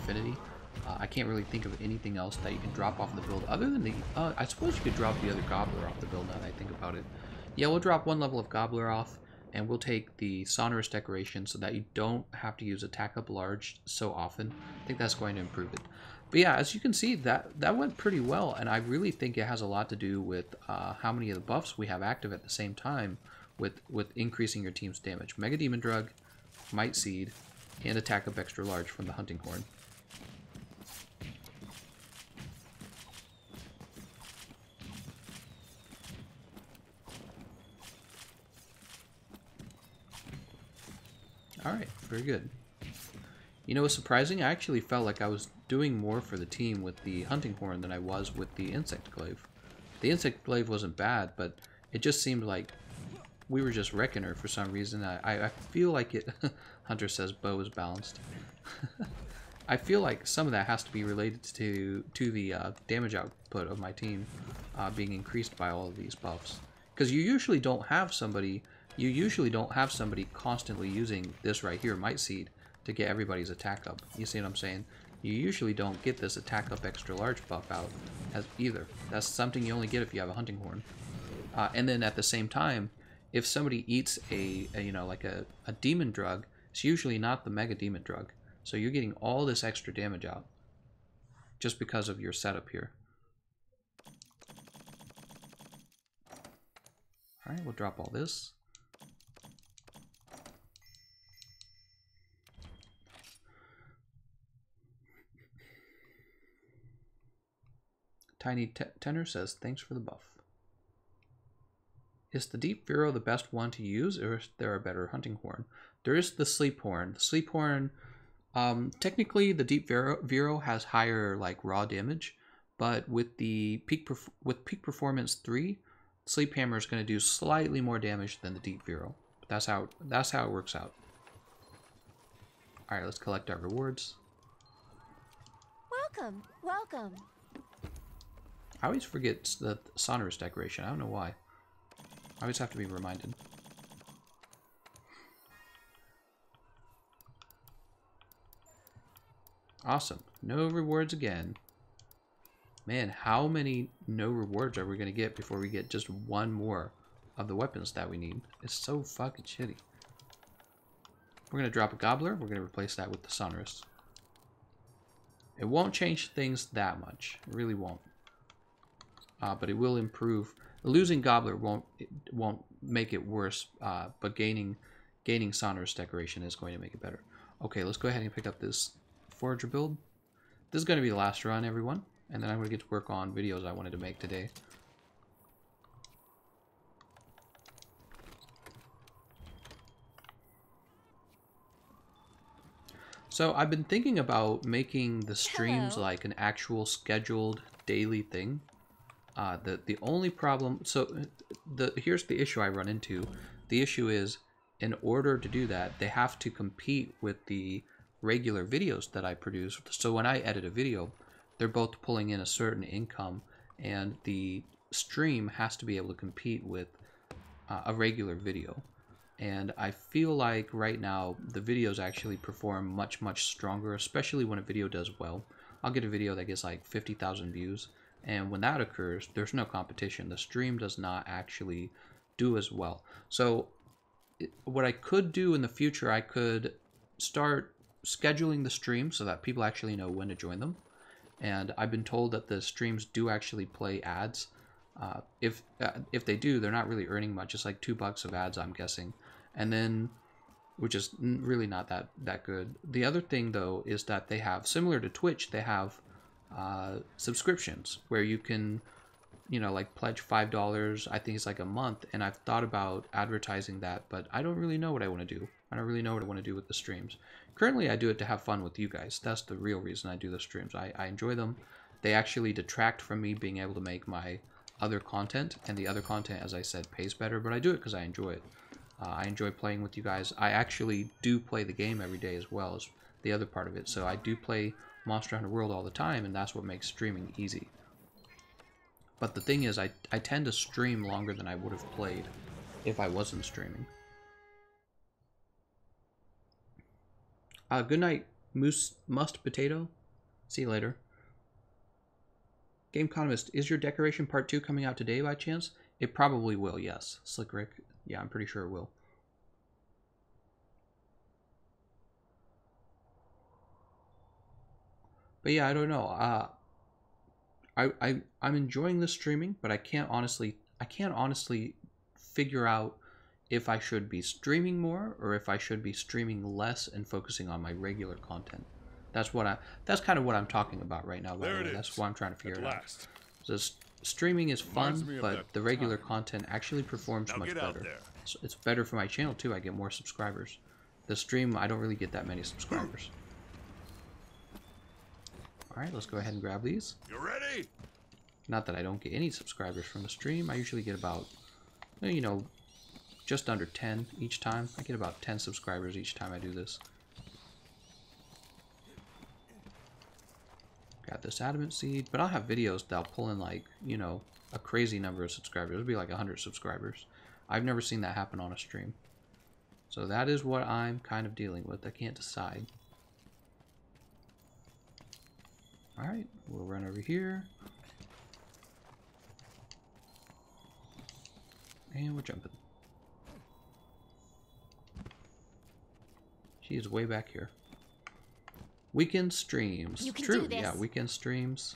affinity. I can't really think of anything else that you can drop off the build other than the... I suppose you could drop the other Gobbler off the build now that I think about it. Yeah, we'll drop one level of Gobbler off, and we'll take the sonorous decoration so that you don't have to use attack up large so often. I think that's going to improve it. But yeah, as you can see, that went pretty well, and I really think it has a lot to do with how many of the buffs we have active at the same time with increasing your team's damage. Mega Demon Drug, Might Seed, and attack up extra large from the Hunting Horn. Alright, very good. You know what's surprising? I actually felt like I was doing more for the team with the Hunting Horn than I was with the Insect Glaive. The Insect Glaive wasn't bad, but it just seemed like we were just wrecking her for some reason. I feel like it... Hunter says bow is balanced. I feel like some of that has to be related to the damage output of my team being increased by all of these buffs. Because you usually don't have somebody constantly using this right here, Might Seed, to get everybody's attack up. You see what I'm saying? You usually don't get this attack up extra large buff out as either. That's something you only get if you have a Hunting Horn. And then at the same time, if somebody eats a demon drug, it's usually not the Mega Demon Drug. So you're getting all this extra damage out just because of your setup here. Alright, we'll drop all this. Tiny Tenor says, thanks for the buff. Is the Deep Vero the best one to use, or is there a better hunting horn? There is the Sleep Horn. The Sleep Horn, technically the Deep Vero has higher like raw damage, but with the Peak Performance 3, Sleep Hammer is going to do slightly more damage than the Deep Vero. But that's how it works out. All right, let's collect our rewards. Welcome, welcome. I always forget the sonorous decoration. I don't know why. I always have to be reminded. Awesome. No rewards again. Man, how many no rewards are we going to get before we get just one more of the weapons that we need? It's so fucking shitty. We're going to drop a Gobbler. We're going to replace that with the Sonorous. It won't change things that much. It really won't. But it will improve. Losing Gobbler won't make it worse, but gaining Sonorous Decoration is going to make it better. Okay, let's go ahead and pick up this Forager build. This is going to be the last run, everyone. And then I'm going to get to work on videos I wanted to make today. So I've been thinking about making the streams like an actual scheduled daily thing. The only problem, so here's the issue I run into. The issue is, in order to do that, they have to compete with the regular videos that I produce. So when I edit a video, they're both pulling in a certain income, and the stream has to be able to compete with a regular video. And I feel like right now the videos actually perform much, much stronger, especially when a video does well. I'll get a video that gets like 50,000 views, and when that occurs, there's no competition. The stream does not actually do as well. So what I could do in the future, I could start scheduling the stream so that people actually know when to join them. And I've been told that the streams do actually play ads. If they do, they're not really earning much. It's like $2 of ads, I'm guessing. And then, which is really not that good. The other thing, though, is that they have, similar to Twitch, they have subscriptions where you can, you know, like pledge $5. I think it's like a month. And I've thought about advertising that, but I don't really know what I want to do. I don't really know what I want to do with the streams. Currently, I do it to have fun with you guys. That's the real reason I do the streams. I enjoy them. They actually detract from me being able to make my other content. And the other content, as I said, pays better. But I do it because I enjoy it. I enjoy playing with you guys. I actually do play the game every day as well as the other part of it. So I do play Monster Hunter World all the time. And that's what makes streaming easy. But the thing is, I tend to stream longer than I would have played if I wasn't streaming. Good night, Must Potato. See you later. Gameconomist, is your Decoration Part 2 coming out today by chance? It probably will, yes. Slick Rick, yeah, I'm pretty sure it will. But yeah, I don't know. I'm enjoying the streaming, but I can't honestly figure out if I should be streaming more or if I should be streaming less and focusing on my regular content. That's kind of what I'm talking about right now. That's what I'm trying to figure out. So streaming is fun, but the regular content actually performs much better. So it's better for my channel too. I get more subscribers. The stream, I don't really get that many subscribers. All right, let's go ahead and grab these. You ready? Not that I don't get any subscribers from the stream. I usually get about, you know, just under 10 each time. I get about 10 subscribers each time I do this. Got this adamant seed, but I'll have videos that'll pull in like, you know, a crazy number of subscribers. It'll be like 100 subscribers. I've never seen that happen on a stream. So that is what I'm kind of dealing with. I can't decide. Alright, we'll run over here. And we're jumping. She is way back here. Weekend streams. You can True, do this. yeah, weekend streams.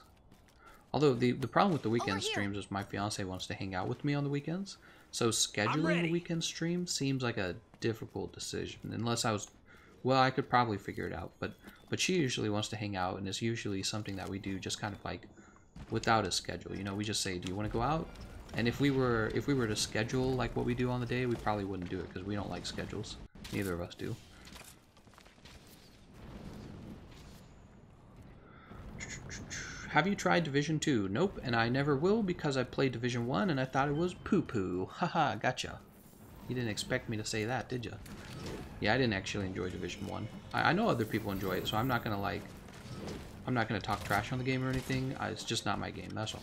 Although the problem with the weekend streams is my fiance wants to hang out with me on the weekends. So scheduling a weekend stream seems like a difficult decision. Unless I was, well, I could probably figure it out. But she usually wants to hang out, and it's usually something that we do just kind of like without a schedule. You know, we just say, do you want to go out? And if we were to schedule like what we do on the day, we probably wouldn't do it because we don't like schedules. Neither of us do. Have you tried Division 2? Nope, and I never will because I played Division 1 and I thought it was poo-poo. Haha, gotcha. You didn't expect me to say that, did you? Yeah, I didn't actually enjoy Division 1. I know other people enjoy it, so I'm not gonna talk trash on the game or anything. It's just not my game, that's all.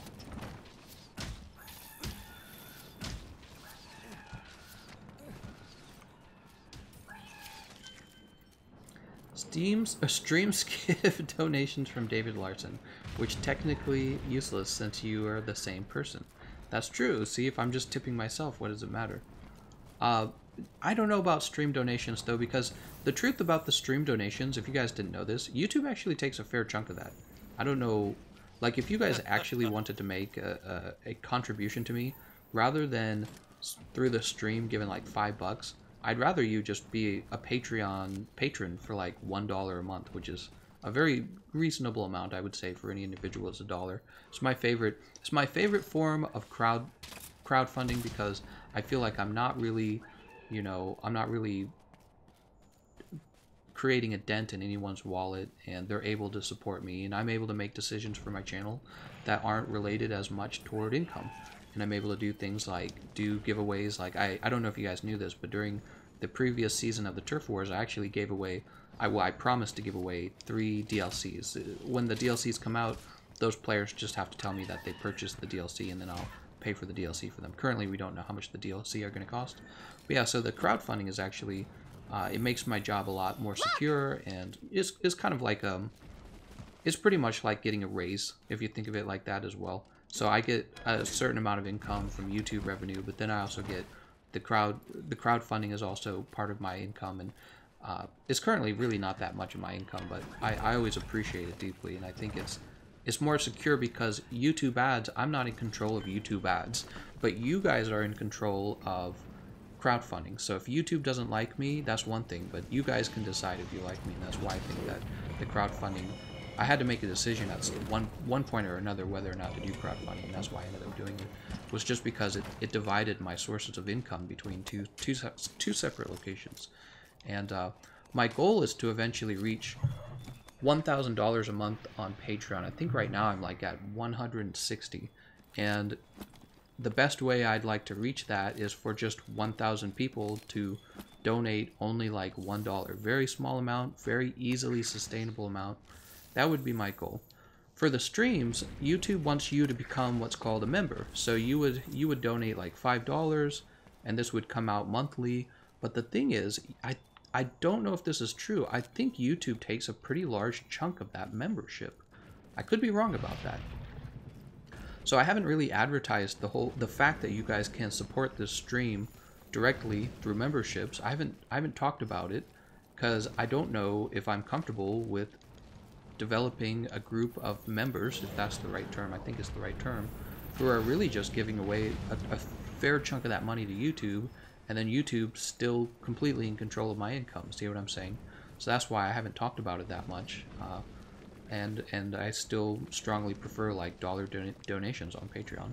Streams give donations from David Larson, which technically useless since you are the same person. That's true. See, if I'm just tipping myself, what does it matter? I don't know about stream donations though, because the truth about the stream donations, if you guys didn't know this, YouTube actually takes a fair chunk of that. I don't know, like if you guys actually wanted to make a contribution to me, rather than through the stream giving like $5, I'd rather you just be a Patreon patron for like $1 a month, which is a very reasonable amount, I would say, for any individual is $1. It's my favorite form of crowdfunding because I feel like I'm not really, you know, I'm not really creating a dent in anyone's wallet, and they're able to support me, and I'm able to make decisions for my channel that aren't related as much toward income. And I'm able to do things like do giveaways. Like I don't know if you guys knew this, but during the previous season of the Turf Wars, I actually gave away, I promised to give away 3 DLCs. When the DLCs come out, those players just have to tell me that they purchased the DLC, and then I'll pay for the DLC for them. Currently, we don't know how much the DLC are going to cost. But yeah, so the crowdfunding is actually, it makes my job a lot more secure, and is kind of like, it's pretty much like getting a raise, if you think of it like that as well. So I get a certain amount of income from YouTube revenue, but then I also get the crowdfunding is also part of my income, and it's currently really not that much of my income, but I always appreciate it deeply, and I think it's more secure because YouTube ads, I'm not in control of YouTube ads, but you guys are in control of crowdfunding. So if YouTube doesn't like me, that's one thing, but you guys can decide if you like me, and that's why I think that the crowdfunding, I had to make a decision at one point or another whether or not to do crowdfunding, and that's why I ended up doing it, was just because it divided my sources of income between two separate locations. And my goal is to eventually reach $1,000 a month on Patreon. I think right now I'm like at 160, and the best way I'd like to reach that is for just 1,000 people to donate only like $1. Very small amount, very easily sustainable amount. That would be my goal. For the streams, YouTube wants you to become what's called a member. So you would donate like $5, and this would come out monthly. But the thing is, I don't know if this is true. I think YouTube takes a pretty large chunk of that membership. I could be wrong about that. So I haven't really advertised the fact that you guys can support this stream directly through memberships. I haven't talked about it because I don't know if I'm comfortable with developing a group of members, if that's the right term, I think it's the right term, who are really just giving away a fair chunk of that money to YouTube, and then YouTube still completely in control of my income. See what I'm saying? So that's why I haven't talked about it that much, and I still strongly prefer like dollar donations on Patreon.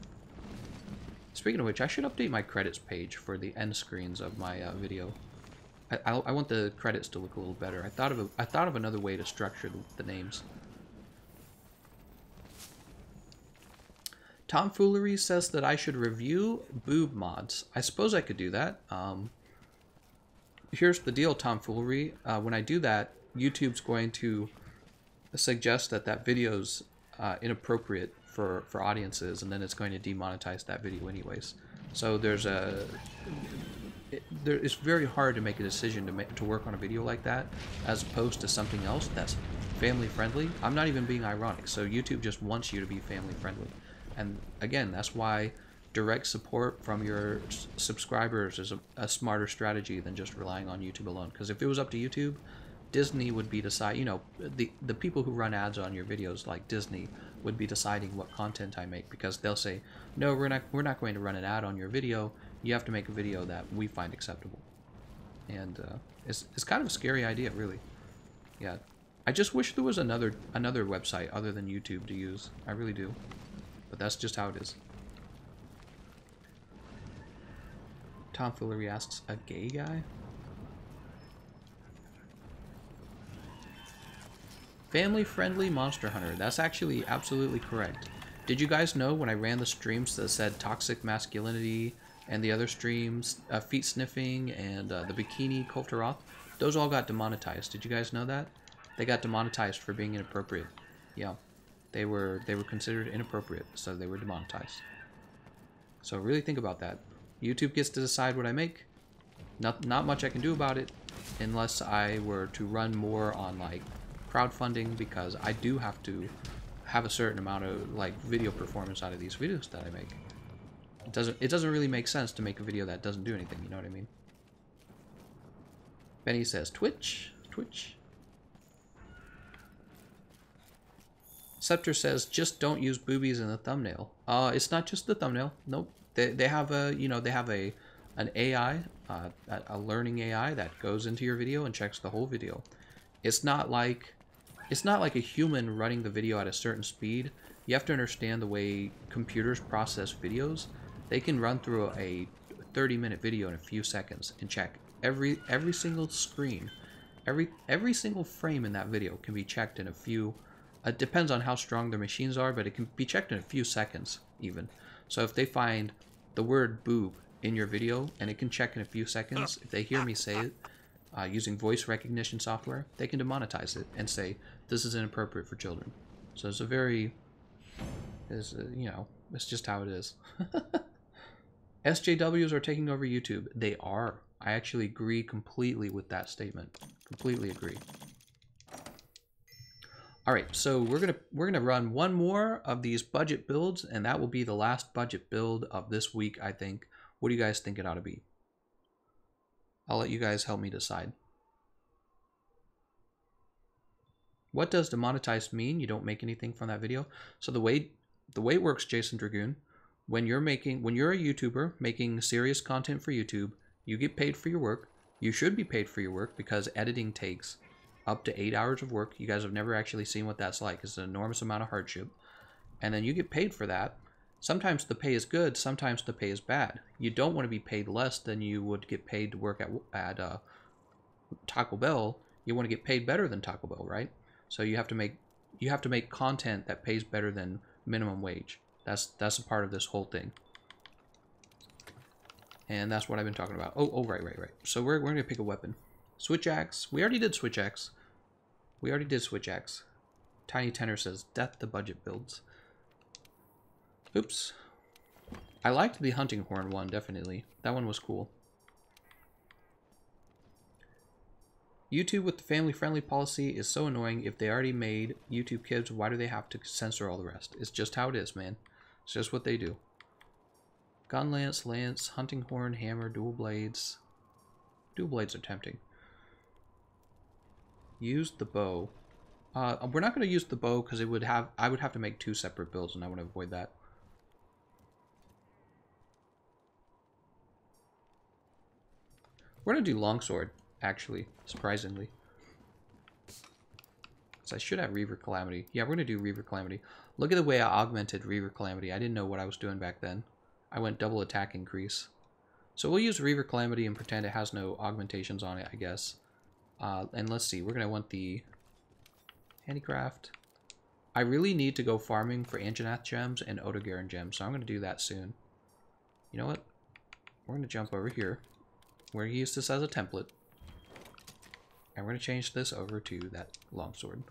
Speaking of which, I should update my credits page for the end screens of my video. I want the credits to look a little better. I thought of another way to structure the names. Tomfoolery says that I should review boob mods. I suppose I could do that. Here's the deal, Tomfoolery. When I do that, YouTube's going to suggest that video's inappropriate for audiences, and then it's going to demonetize that video anyways. So it's very hard to make a decision to work on a video like that as opposed to something else that's family friendly. I'm not even being ironic. So YouTube just wants you to be family friendly, and again, that's why direct support from your subscribers is a smarter strategy than just relying on YouTube alone. Because if it was up to YouTube, Disney would be deciding, you know, the people who run ads on your videos, like Disney, would be deciding what content I make, because they'll say, no, we're not going to run an ad on your video. You have to make a video that we find acceptable. And it's kind of a scary idea, really. Yeah, I just wish there was another website other than YouTube to use. I really do. But that's just how it is. Tom Fillery asks, a gay guy? Family-friendly Monster Hunter. That's actually absolutely correct. Did you guys know when I ran the streams that said toxic masculinity and the other streams, feet sniffing and the bikini Kulve Taroth, those all got demonetized. Did you guys know that? They got demonetized for being inappropriate. Yeah, they were considered inappropriate, so they were demonetized. So really think about that. YouTube gets to decide what I make. Not much I can do about it unless I were to run more on like crowdfunding, because I do have to have a certain amount of like video performance out of these videos that I make. It doesn't really make sense to make a video that doesn't do anything, you know what I mean? Benny says Twitch. Scepter says just don't use boobies in the thumbnail. It's not just the thumbnail. Nope. They have a an AI, a learning AI that goes into your video and checks the whole video. It's not like a human running the video at a certain speed. You have to understand the way computers process videos. They can run through a 30-minute video in a few seconds and check every single screen, every single frame in that video can be checked in a few. It depends on how strong their machines are, but it can be checked in a few seconds even. So if they find the word boob in your video, and it can check in a few seconds, if they hear me say it using voice recognition software, they can demonetize it and say this is inappropriate for children. So it's a very, it's just how it is. SJWs are taking over YouTube. They are. I actually agree completely with that statement. Completely agree. All right, so we're gonna run one more of these budget builds, and that will be the last budget build of this week, I think. What do you guys think it ought to be? I'll let you guys help me decide. What does demonetized mean? You don't make anything from that video. So the way it works, Jason Dragoon, when you're a YouTuber making serious content for YouTube, you get paid for your work. You should be paid for your work because editing takes up to 8 hours of work. You guys have never actually seen what that's like. It's an enormous amount of hardship. And then you get paid for that. Sometimes the pay is good, sometimes the pay is bad. You don't want to be paid less than you would get paid to work at Taco Bell. You want to get paid better than Taco Bell, right? So you have to make content that pays better than minimum wage. That's a part of this whole thing. And that's what I've been talking about. Oh, right. So we're going to pick a weapon. Switch axe. We already did switch axe. Tiny Tenor says, death to budget builds. Oops. I liked the hunting horn one, definitely. That one was cool. YouTube with the family-friendly policy is so annoying. If they already made YouTube Kids, why do they have to censor all the rest? It's just how it is, man. It's just what they do. Gun lance, hunting horn, hammer, dual blades. Dual blades are tempting. Use the bow. We're not going to use the bow because I would have to make 2 separate builds, and I want to avoid that. We're going to do longsword, actually, surprisingly. So I should have Reaver Calamity. Yeah, we're going to do Reaver Calamity. Look at the way I augmented Reaver Calamity. I didn't know what I was doing back then. I went double attack increase. So we'll use Reaver Calamity and pretend it has no augmentations on it, I guess. And let's see, we're going to want the handicraft. I really need to go farming for Anjanath gems and Odogaron gems, so I'm going to do that soon. You know what? We're going to jump over here. We're going to use this as a template. And we're going to change this over to that longsword.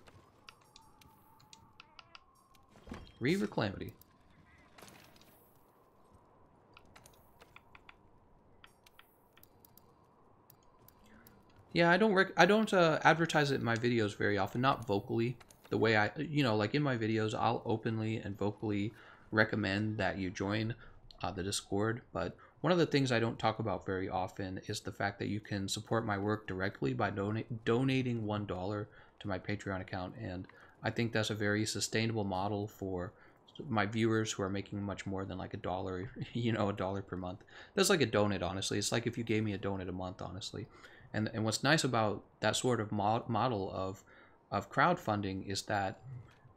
Reaver Calamity. Yeah, I don't advertise it in my videos very often, not vocally. The way like in my videos, I'll openly and vocally recommend that you join the Discord, but one of the things I don't talk about very often is the fact that you can support my work directly by donating $1 to my Patreon account, and I think that's a very sustainable model for my viewers who are making much more than like $1, $1 per month. That's like a donut, honestly. It's like if you gave me a donut a month, honestly. And what's nice about that sort of model of crowdfunding is that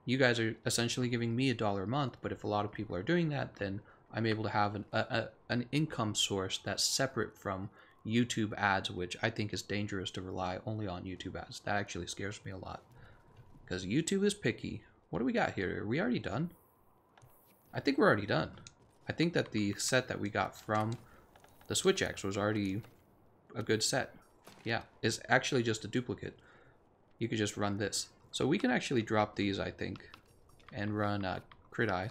you guys are essentially giving me $1 a month, but if a lot of people are doing that, then I'm able to have an income source that's separate from YouTube ads, which I think is dangerous to rely only on YouTube ads. That actually scares me a lot because YouTube is picky. What do we got here? Are we already done? I think we're already done. I think that the set that we got from the Switch X was already a good set. Yeah, it's actually just a duplicate. You could just run this. So we can actually drop these, I think, and run Crit Eye.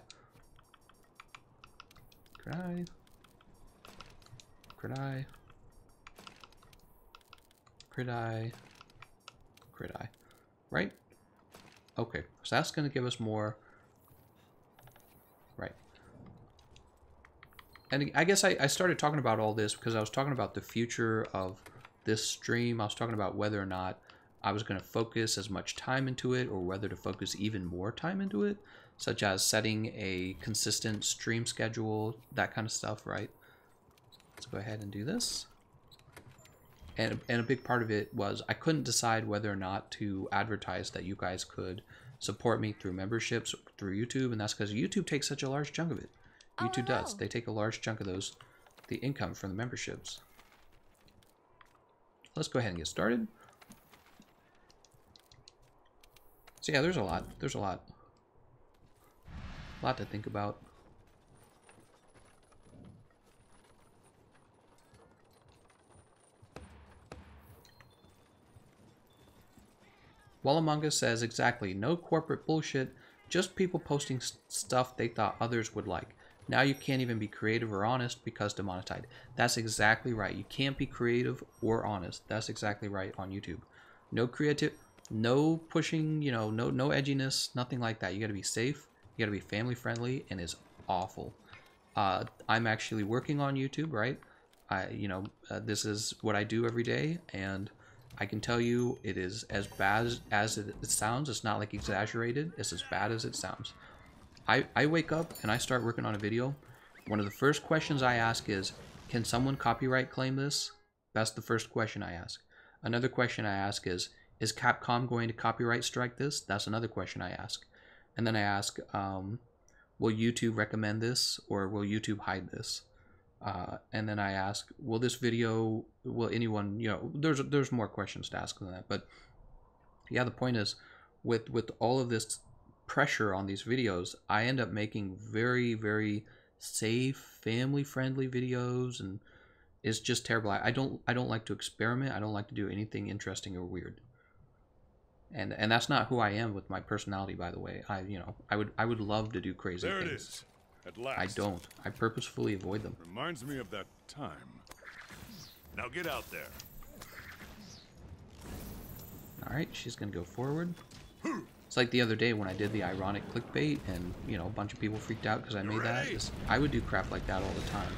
Crit Eye. Crit Eye. Crit Eye. Crit Eye. Right? Okay, so that's going to give us more. Right. And I guess I started talking about all this because I was talking about the future of this stream. I was talking about whether or not I was going to focus as much time into it or whether to focus even more time into it, such as setting a consistent stream schedule, that kind of stuff, right? Let's go ahead and do this. And a big part of it was I couldn't decide whether or not to advertise that you guys could support me through memberships through YouTube, and that's because YouTube takes such a large chunk of it. YouTube does. They take a large chunk of the income from the memberships. Let's go ahead and get started. So yeah, there's a lot to think about. Wallamanga says exactly, no corporate bullshit, just people posting stuff they thought others would like. Now you can't even be creative or honest because demonetized. That's exactly right. You can't be creative or honest. That's exactly right on YouTube. No creative, no pushing, you know, no edginess, nothing like that. You got to be safe. You got to be family friendly, and it's awful. I'm actually working on YouTube, right? This is what I do every day, and I can tell you it is as bad as it sounds. It's not like exaggerated. It's as bad as it sounds. I wake up and I start working on a video. One of the first questions I ask is, can someone copyright claim this? That's the first question I ask. Another question I ask is Capcom going to copyright strike this? That's another question I ask. And then I ask, will YouTube recommend this or will YouTube hide this? And then I ask, will anyone, there's more questions to ask than that. But yeah, the point is, with all of this pressure on these videos, I end up making very, very safe, family-friendly videos, and it's just terrible. I don't like to experiment. I don't like to do anything interesting or weird. And that's not who I am with my personality, by the way. I would love to do crazy things. There it is. At last. I don't. I purposefully avoid them. Reminds me of that time. Now get out there. All right, she's gonna go forward. It's like the other day when I did the ironic clickbait, and a bunch of people freaked out because I made that. I would do crap like that all the time.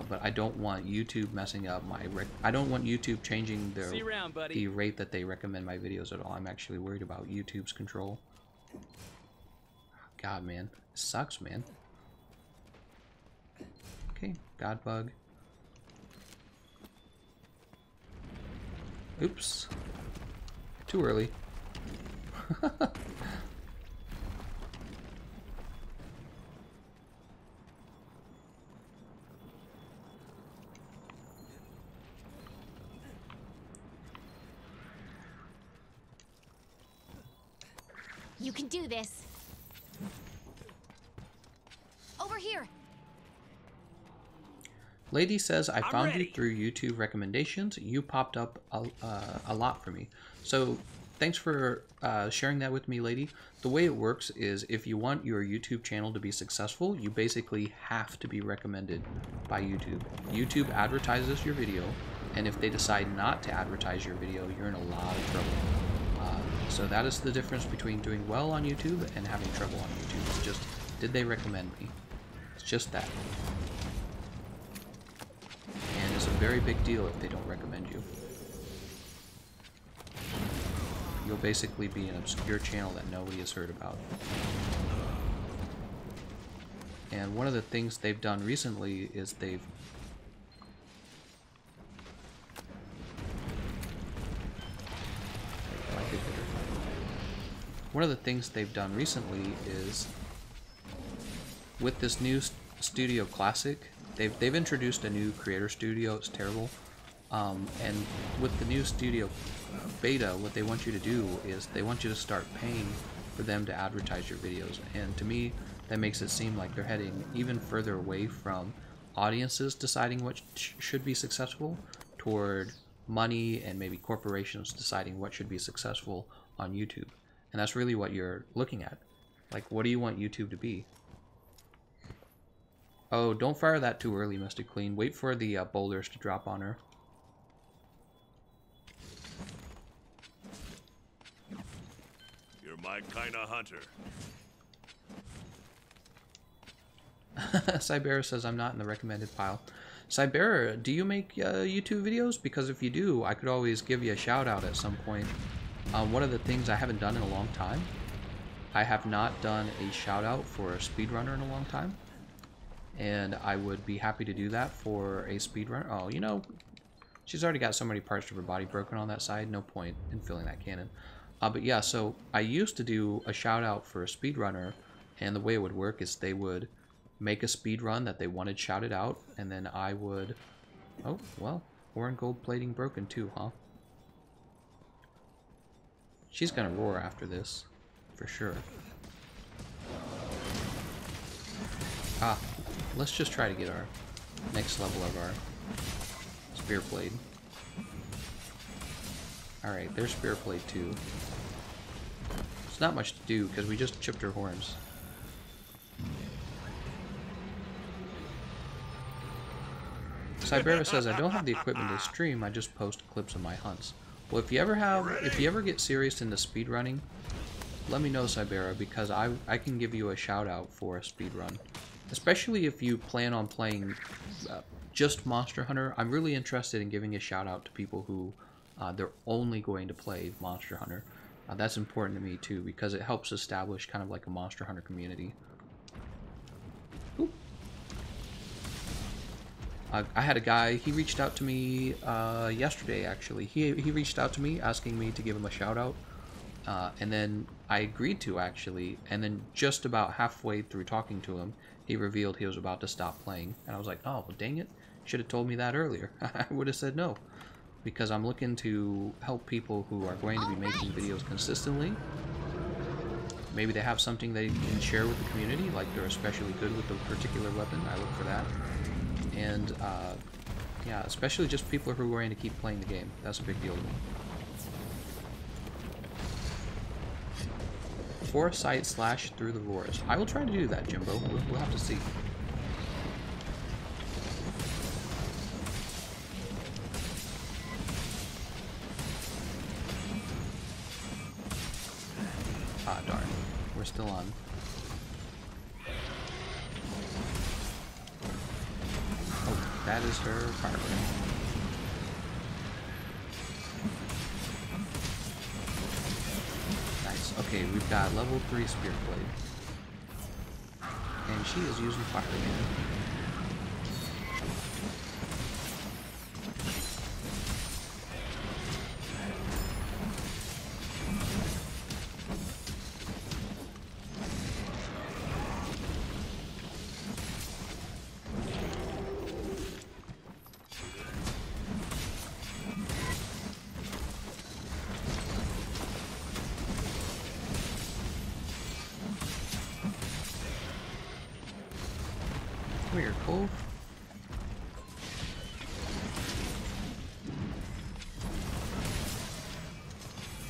But I don't want YouTube messing up my I don't want YouTube changing the rate that they recommend my videos at all. I'm actually worried about YouTube's control. God, man. It sucks, man. Okay, God bug. Oops. Too early. You can do this. Over here. Lady says, I found ready. you through YouTube recommendations. You popped up a lot for me. So thanks for sharing that with me, lady. The way it works is if you want your YouTube channel to be successful, you basically have to be recommended by YouTube. YouTube advertises your video, and if they decide not to advertise your video, you're in a lot of trouble. So that is the difference between doing well on YouTube and having trouble on YouTube. It's just, did they recommend me? It's just that. And it's a very big deal if they don't recommend you. You'll basically be an obscure channel that nobody has heard about. And one of the things they've done recently is with this new Studio Classic. They've introduced a new creator studio. It's terrible. And with the new studio beta, what they want you to do is they want you to start paying for them to advertise your videos. And to me, that makes it seem like they're heading even further away from audiences deciding what should be successful toward money and maybe corporations deciding what should be successful on YouTube. And that's really what you're looking at. Like, what do you want YouTube to be? Oh, don't fire that too early, Mystic Queen. Wait for the boulders to drop on her. You're my kind of hunter. Cybera says I'm not in the recommended pile. Cybera, do you make YouTube videos? Because if you do, I could always give you a shout out at some point. One of the things I haven't done in a long time, I have not done a shout out for a speedrunner in a long time. And I would be happy to do that for a speedrunner. Oh, you know, she's already got so many parts of her body broken on that side. No point in filling that cannon. But yeah, so I used to do a shout out for a speedrunner, and the way it would work is they would make a speed run that they wanted shouted out, and then I would... Oh, well, horn gold plating broken too, huh? She's gonna roar after this, for sure. Ah, let's just try to get our next level of our spear blade. Alright, there's spear blade too. It's not much to do because we just chipped her horns. Cybera says I don't have the equipment to stream, I just post clips of my hunts. Well, if you ever get serious into speedrunning, let me know, Cybera, because I can give you a shout out for a speedrun. Especially if you plan on playing just Monster Hunter. I'm really interested in giving a shout out to people who they're only going to play Monster Hunter. That's important to me too, because it helps establish kind of like a Monster Hunter community. Ooh. I had a guy, he reached out to me yesterday actually. He reached out to me asking me to give him a shout out. And then I agreed to actually, and then just about halfway through talking to him, he revealed he was about to stop playing. And I was like, oh, well, dang it, should have told me that earlier. I would have said no. Because I'm looking to help people who are going to be making videos consistently. Maybe they have something they can share with the community, like they're especially good with a particular weapon. I look for that. And, yeah, especially just people who are going to keep playing the game. That's a big deal to me. Foresight slash through the roars. I will try to do that, Jimbo. We'll have to see. Ah, darn. We're still on. Oh, that is her firebrand. Okay, we've got level 3 spear blade. And she is using fire again. Weird, Cove.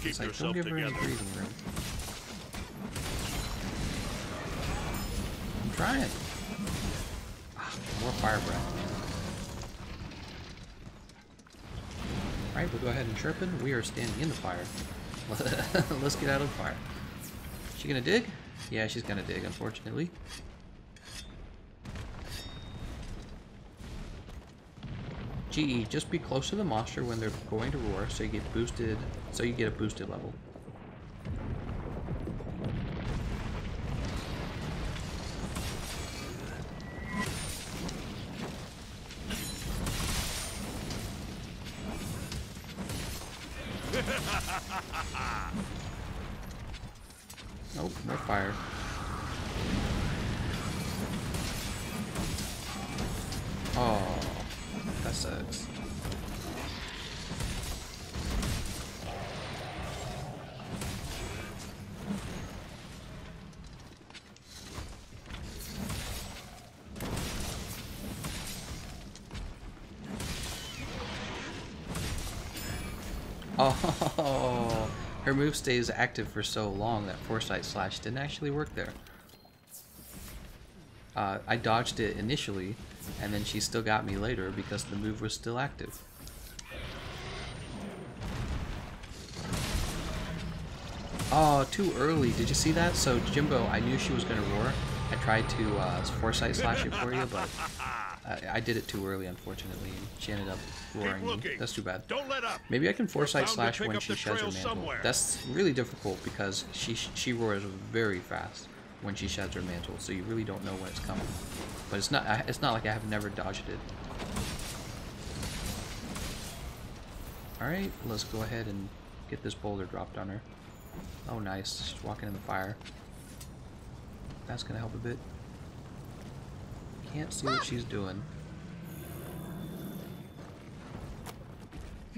It's like, don't give her any breathing room. I'm trying. Ah, more fire breath. Alright, we'll go ahead and sharpen. We are standing in the fire. Let's get out of the fire. She gonna dig? Yeah, she's gonna dig, unfortunately. GE, just be close to the monster when they're going to roar, so you get boosted. So you get a boosted level. Nope, more fire. Oh, that sucks. Oh, her move stays active for so long that Foresight Slash didn't actually work there. I dodged it initially, and then she still got me later because the move was still active. Oh, too early. Did you see that? So, Jimbo, I knew she was going to roar. I tried to Foresight Slash it for you, but I did it too early, unfortunately, and she ended up roaring me. That's too bad. Don't let up. Maybe I can Foresight Slash pick when up she the sheds her trail mantle. somewhere. That's really difficult because she roars very fast when she sheds her mantle, so you really don't know when it's coming. But it's not like I have never dodged it. Alright, let's go ahead and get this boulder dropped on her. Oh nice, she's walking in the fire. That's gonna help a bit. Can't see what she's doing.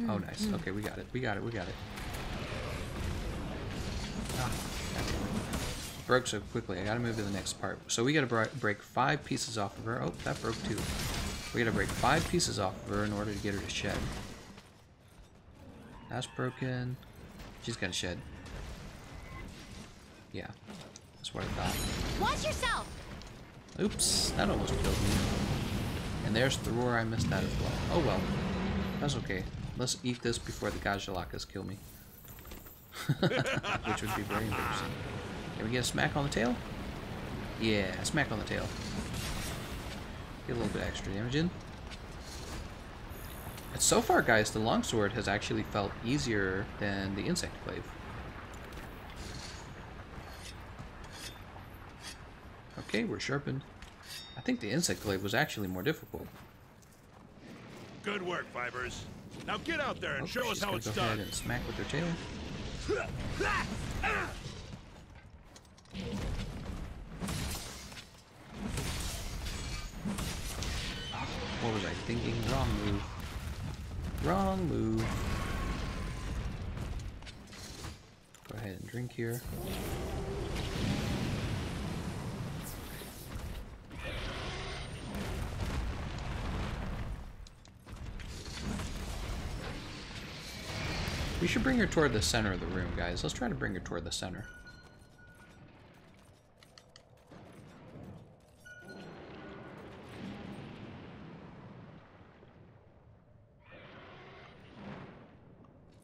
Oh nice, okay, we got it. Ah, broke so quickly. I gotta move to the next part. So we gotta break 5 pieces off of her. Oh, that broke too. We gotta break 5 pieces off of her in order to get her to shed. That's broken. She's gonna shed. Yeah, that's what I thought. Watch yourself! Oops, that almost killed me. And there's the roar. I missed that as well. Oh well, that's okay. Let's eat this before the Gajalakas kill me. Which would be very embarrassing. Can we get a smack on the tail? Yeah, smack on the tail. Get a little bit extra damage in. And so far, guys, the longsword has actually felt easier than the insect glaive. Okay, we're sharpened. I think the insect glaive was actually more difficult. Good work, Fibers. Now get out there and show us how it's go done. ahead and smack with her tail. What was I thinking? Wrong move. Wrong move. Go ahead and drink here. We should bring her toward the center of the room, guys. Let's try to bring her toward the center.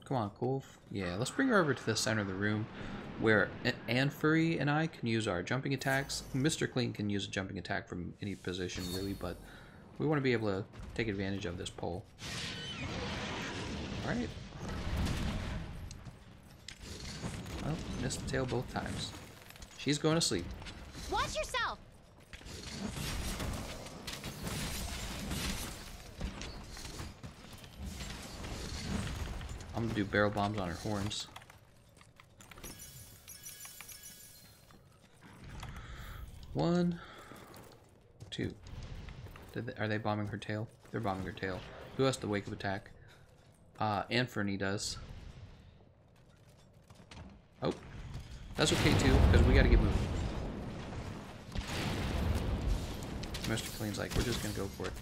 Come on, Kulve. Yeah, let's bring her over to the center of the room where Anfurry and I can use our jumping attacks. Mr. Clean can use a jumping attack from any position, really, but we want to be able to take advantage of this pole. Alright. Well, missed the tail both times. She's going to sleep. Watch yourself! I'm gonna do barrel bombs on her horns. One, two. Are they bombing her tail? They're bombing her tail. Who has the wake of attack? Anferny does. Oh, that's okay too, because we gotta get moving. Mr. Clean's like, we're just gonna go for it.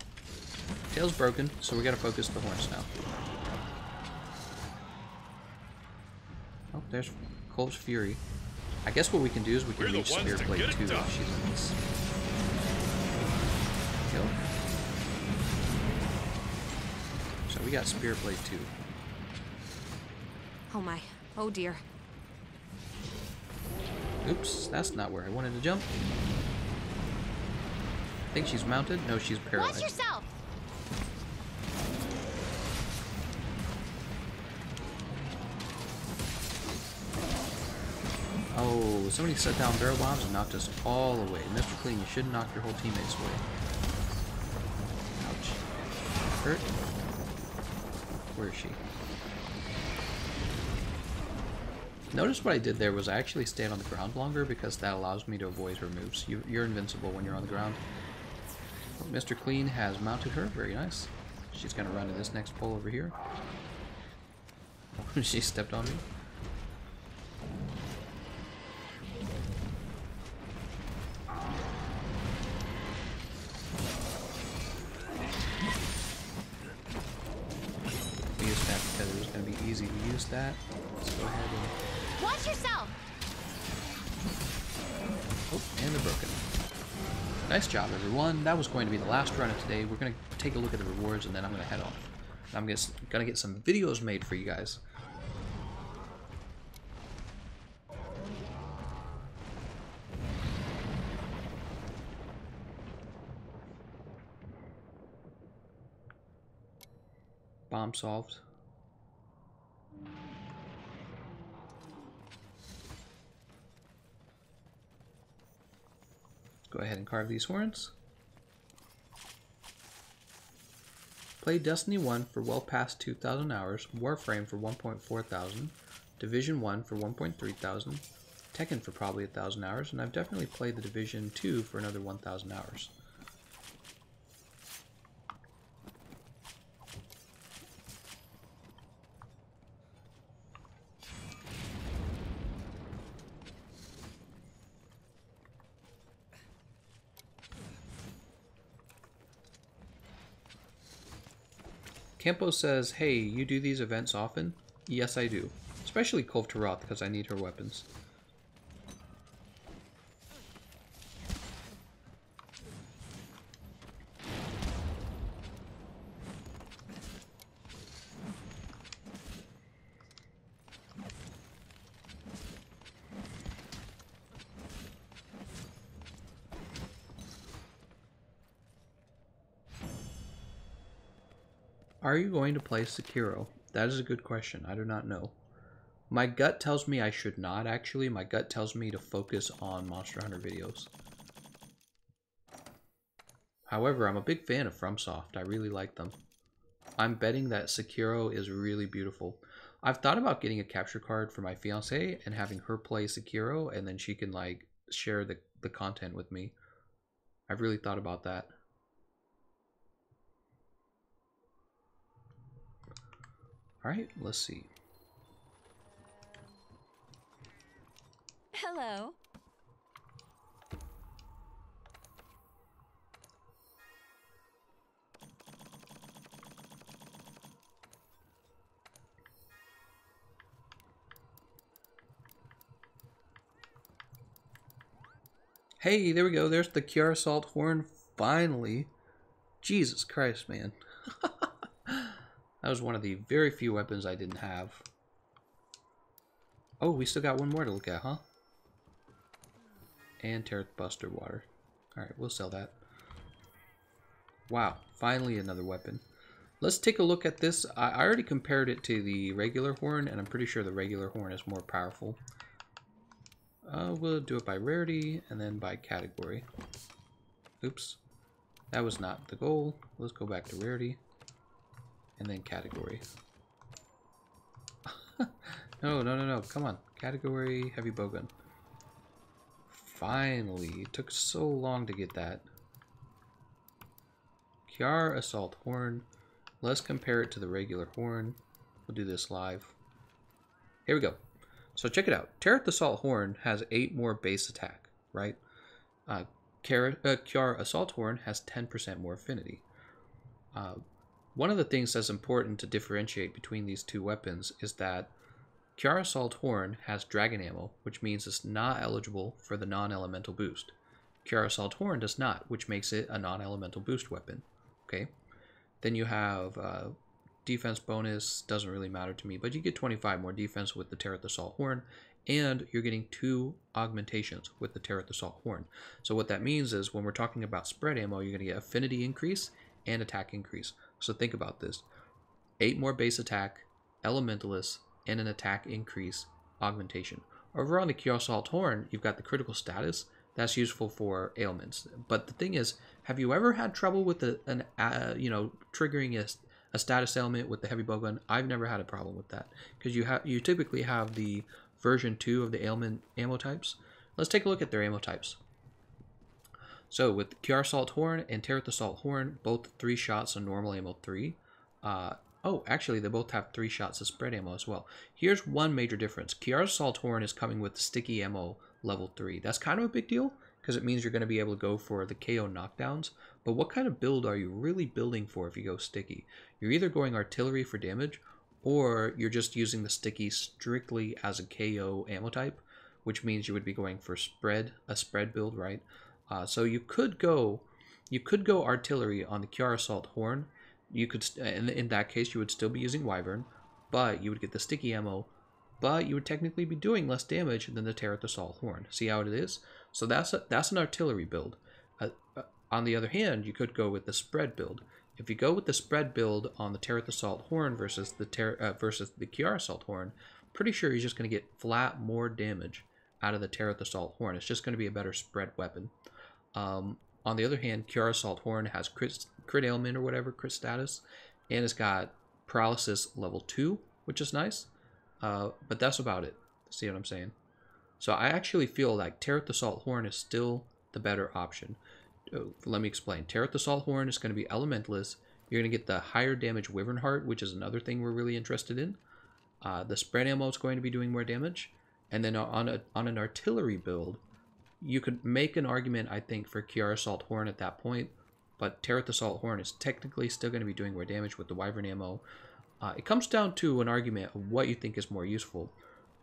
Tail's broken, so we gotta focus the horns now. Oh, there's Kulve's Fury. I guess what we can do is we can reach Spear Blade 2 if she's in this. Kill. So we got Spear Blade 2. Oh my. Oh dear. Oops, that's not where I wanted to jump. I think she's mounted. No, she's paralyzed. Watch yourself! Oh, somebody set down barrel bombs and knocked us all away. Mr. Clean, you should knock your whole teammates away. Ouch. Hurt? Where is she? Notice what I did there was I actually stayed on the ground longer because that allows me to avoid her moves. You're invincible when you're on the ground. Mr. Clean has mounted her. Very nice. She's going to run to this next pole over here. She stepped on me. We used that because it was going to be easy to use that. Let's go ahead and... Watch yourself! Oh, and they're broken. Nice job, everyone. That was going to be the last run of today. We're going to take a look at the rewards, and then I'm going to head off. I'm going to get some videos made for you guys. Bomb solved. Go ahead and carve these horns. Play Destiny 1 for well past 2,000 hours, Warframe for 1.4 thousand, Division 1 for 1.3 thousand, Tekken for probably 1,000 hours, and I've definitely played the Division 2 for another 1,000 hours. Campo says, hey, you do these events often? Yes, I do. Especially Kulve Taroth, because I need her weapons. Are you going to play Sekiro? That is a good question. I do not know. My gut tells me I should not, actually. My gut tells me to focus on Monster Hunter videos. However, I'm a big fan of FromSoft. I really like them. I'm betting that Sekiro is really beautiful. I've thought about getting a capture card for my fiance and having her play Sekiro, and then she can, like, share the content with me. I've really thought about that. Alright, let's see. Hello. Hey, there we go. There's the Kiara Salt Horn, finally. Jesus Christ, man. That was one of the very few weapons I didn't have. Oh, we still got one more to look at, huh? And Taroth Buster Water. Alright, we'll sell that. Wow, finally another weapon. Let's take a look at this. I already compared it to the regular horn, and I'm pretty sure the regular horn is more powerful. We'll do it by rarity, and then by category. Oops. That was not the goal. Let's go back to rarity. And then category. No. Come on. Category, heavy bowgun. Finally. It took so long to get that. Kiara Assault Horn. Let's compare it to the regular horn. We'll do this live. Here we go. So check it out. Taroth Assault Horn has 8 more base attack, right? Kiara Assault Horn has 10% more affinity. One of the things that's important to differentiate between these two weapons is that Kiara Assault Horn has dragon ammo, which means it's not eligible for the non-elemental boost. Kiara Assault Horn does not, which makes it a non-elemental boost weapon. Okay. Then you have defense bonus, doesn't really matter to me, but you get 25 more defense with the Taroth Assault Horn, and you're getting 2 augmentations with the Taroth Assault Horn. So what that means is when we're talking about spread ammo, you're going to get affinity increase and attack increase. So think about this. 8 more base attack, elementalist, and an attack increase augmentation. Over on the Kiara Assault Horn, you've got the critical status. That's useful for ailments. But the thing is, have you ever had trouble with triggering a status ailment with the heavy bowgun? I've never had a problem with that because you typically have the version 2 of the ailment ammo types. Let's take a look at their ammo types. So with Kiara Salt Horn and Taroth Assault Horn, both 3 shots on normal ammo 3. Oh, actually, they both have 3 shots of spread ammo as well. Here's one major difference. Kiara's Assault Horn is coming with sticky ammo level 3. That's kind of a big deal, because it means you're going to be able to go for the KO knockdowns. But what kind of build are you really building for if you go sticky? You're either going artillery for damage, or you're just using the sticky strictly as a KO ammo type, which means you would be going for a spread build, right? So you could go artillery on the Kiara Assault Horn. You could, in that case, you would still be using Wyvern, but you would get the sticky ammo, but you would technically be doing less damage than the Taroth Assault Horn. See how it is? So that's an artillery build. On the other hand, you could go with the spread build. If you go with the spread build on the Taroth Assault Horn versus the Kiara Assault Horn, pretty sure you're just going to get flat more damage out of the Taroth Assault Horn. It's just going to be a better spread weapon. On the other hand, Kiara Assault Horn has crit ailment or whatever, crit status, and it's got paralysis level 2, which is nice. But that's about it. See what I'm saying? So I actually feel like Taroth Assault Horn is still the better option. Let me explain. Taroth Assault Horn is going to be elementalist. You're going to get the higher damage Wyvern Heart, which is another thing we're really interested in. The spread ammo is going to be doing more damage. And then on an artillery build, you could make an argument, I think, for Kiara Assault Horn at that point. But Taroth Assault Horn is technically still going to be doing more damage with the Wyvern ammo. It comes down to an argument of what you think is more useful.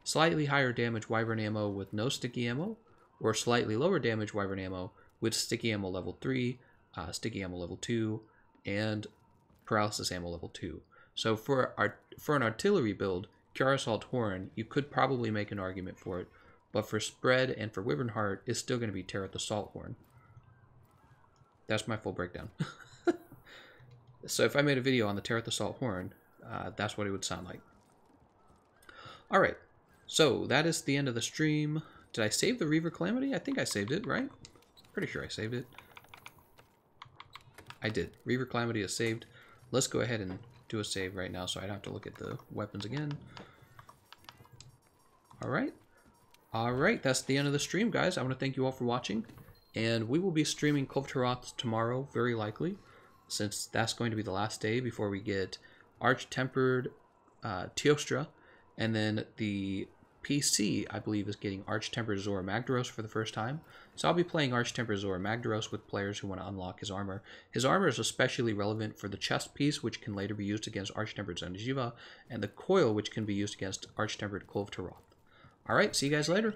Slightly higher damage Wyvern ammo with no sticky ammo, or slightly lower damage Wyvern ammo with sticky ammo level 3, sticky ammo level 2, and paralysis ammo level 2. So for an artillery build, Kiara Assault Horn, you could probably make an argument for it, but for spread and for Wyvern Heart, it's still going to be Taroth Assault Horn. That's my full breakdown. So if I made a video on the Taroth Assault Horn, that's what it would sound like. Alright, so that is the end of the stream. Did I save the Reaver Calamity? I think I saved it, right? Pretty sure I saved it. I did. Reaver Calamity is saved. Let's go ahead and do a save right now so I don't have to look at the weapons again. Alright. Alright, that's the end of the stream, guys. I want to thank you all for watching. And we will be streaming Kulve Taroth tomorrow, very likely, since that's going to be the last day before we get Arch-Tempered Teostra, and then the PC, I believe, is getting Arch-Tempered Zora Magdaros for the first time. So I'll be playing Arch-Tempered Zora Magdaros with players who want to unlock his armor. His armor is especially relevant for the chest piece, which can later be used against Arch-Tempered Zanjiva, and the coil, which can be used against Arch-Tempered Kulve Taroth. Alright, see you guys later.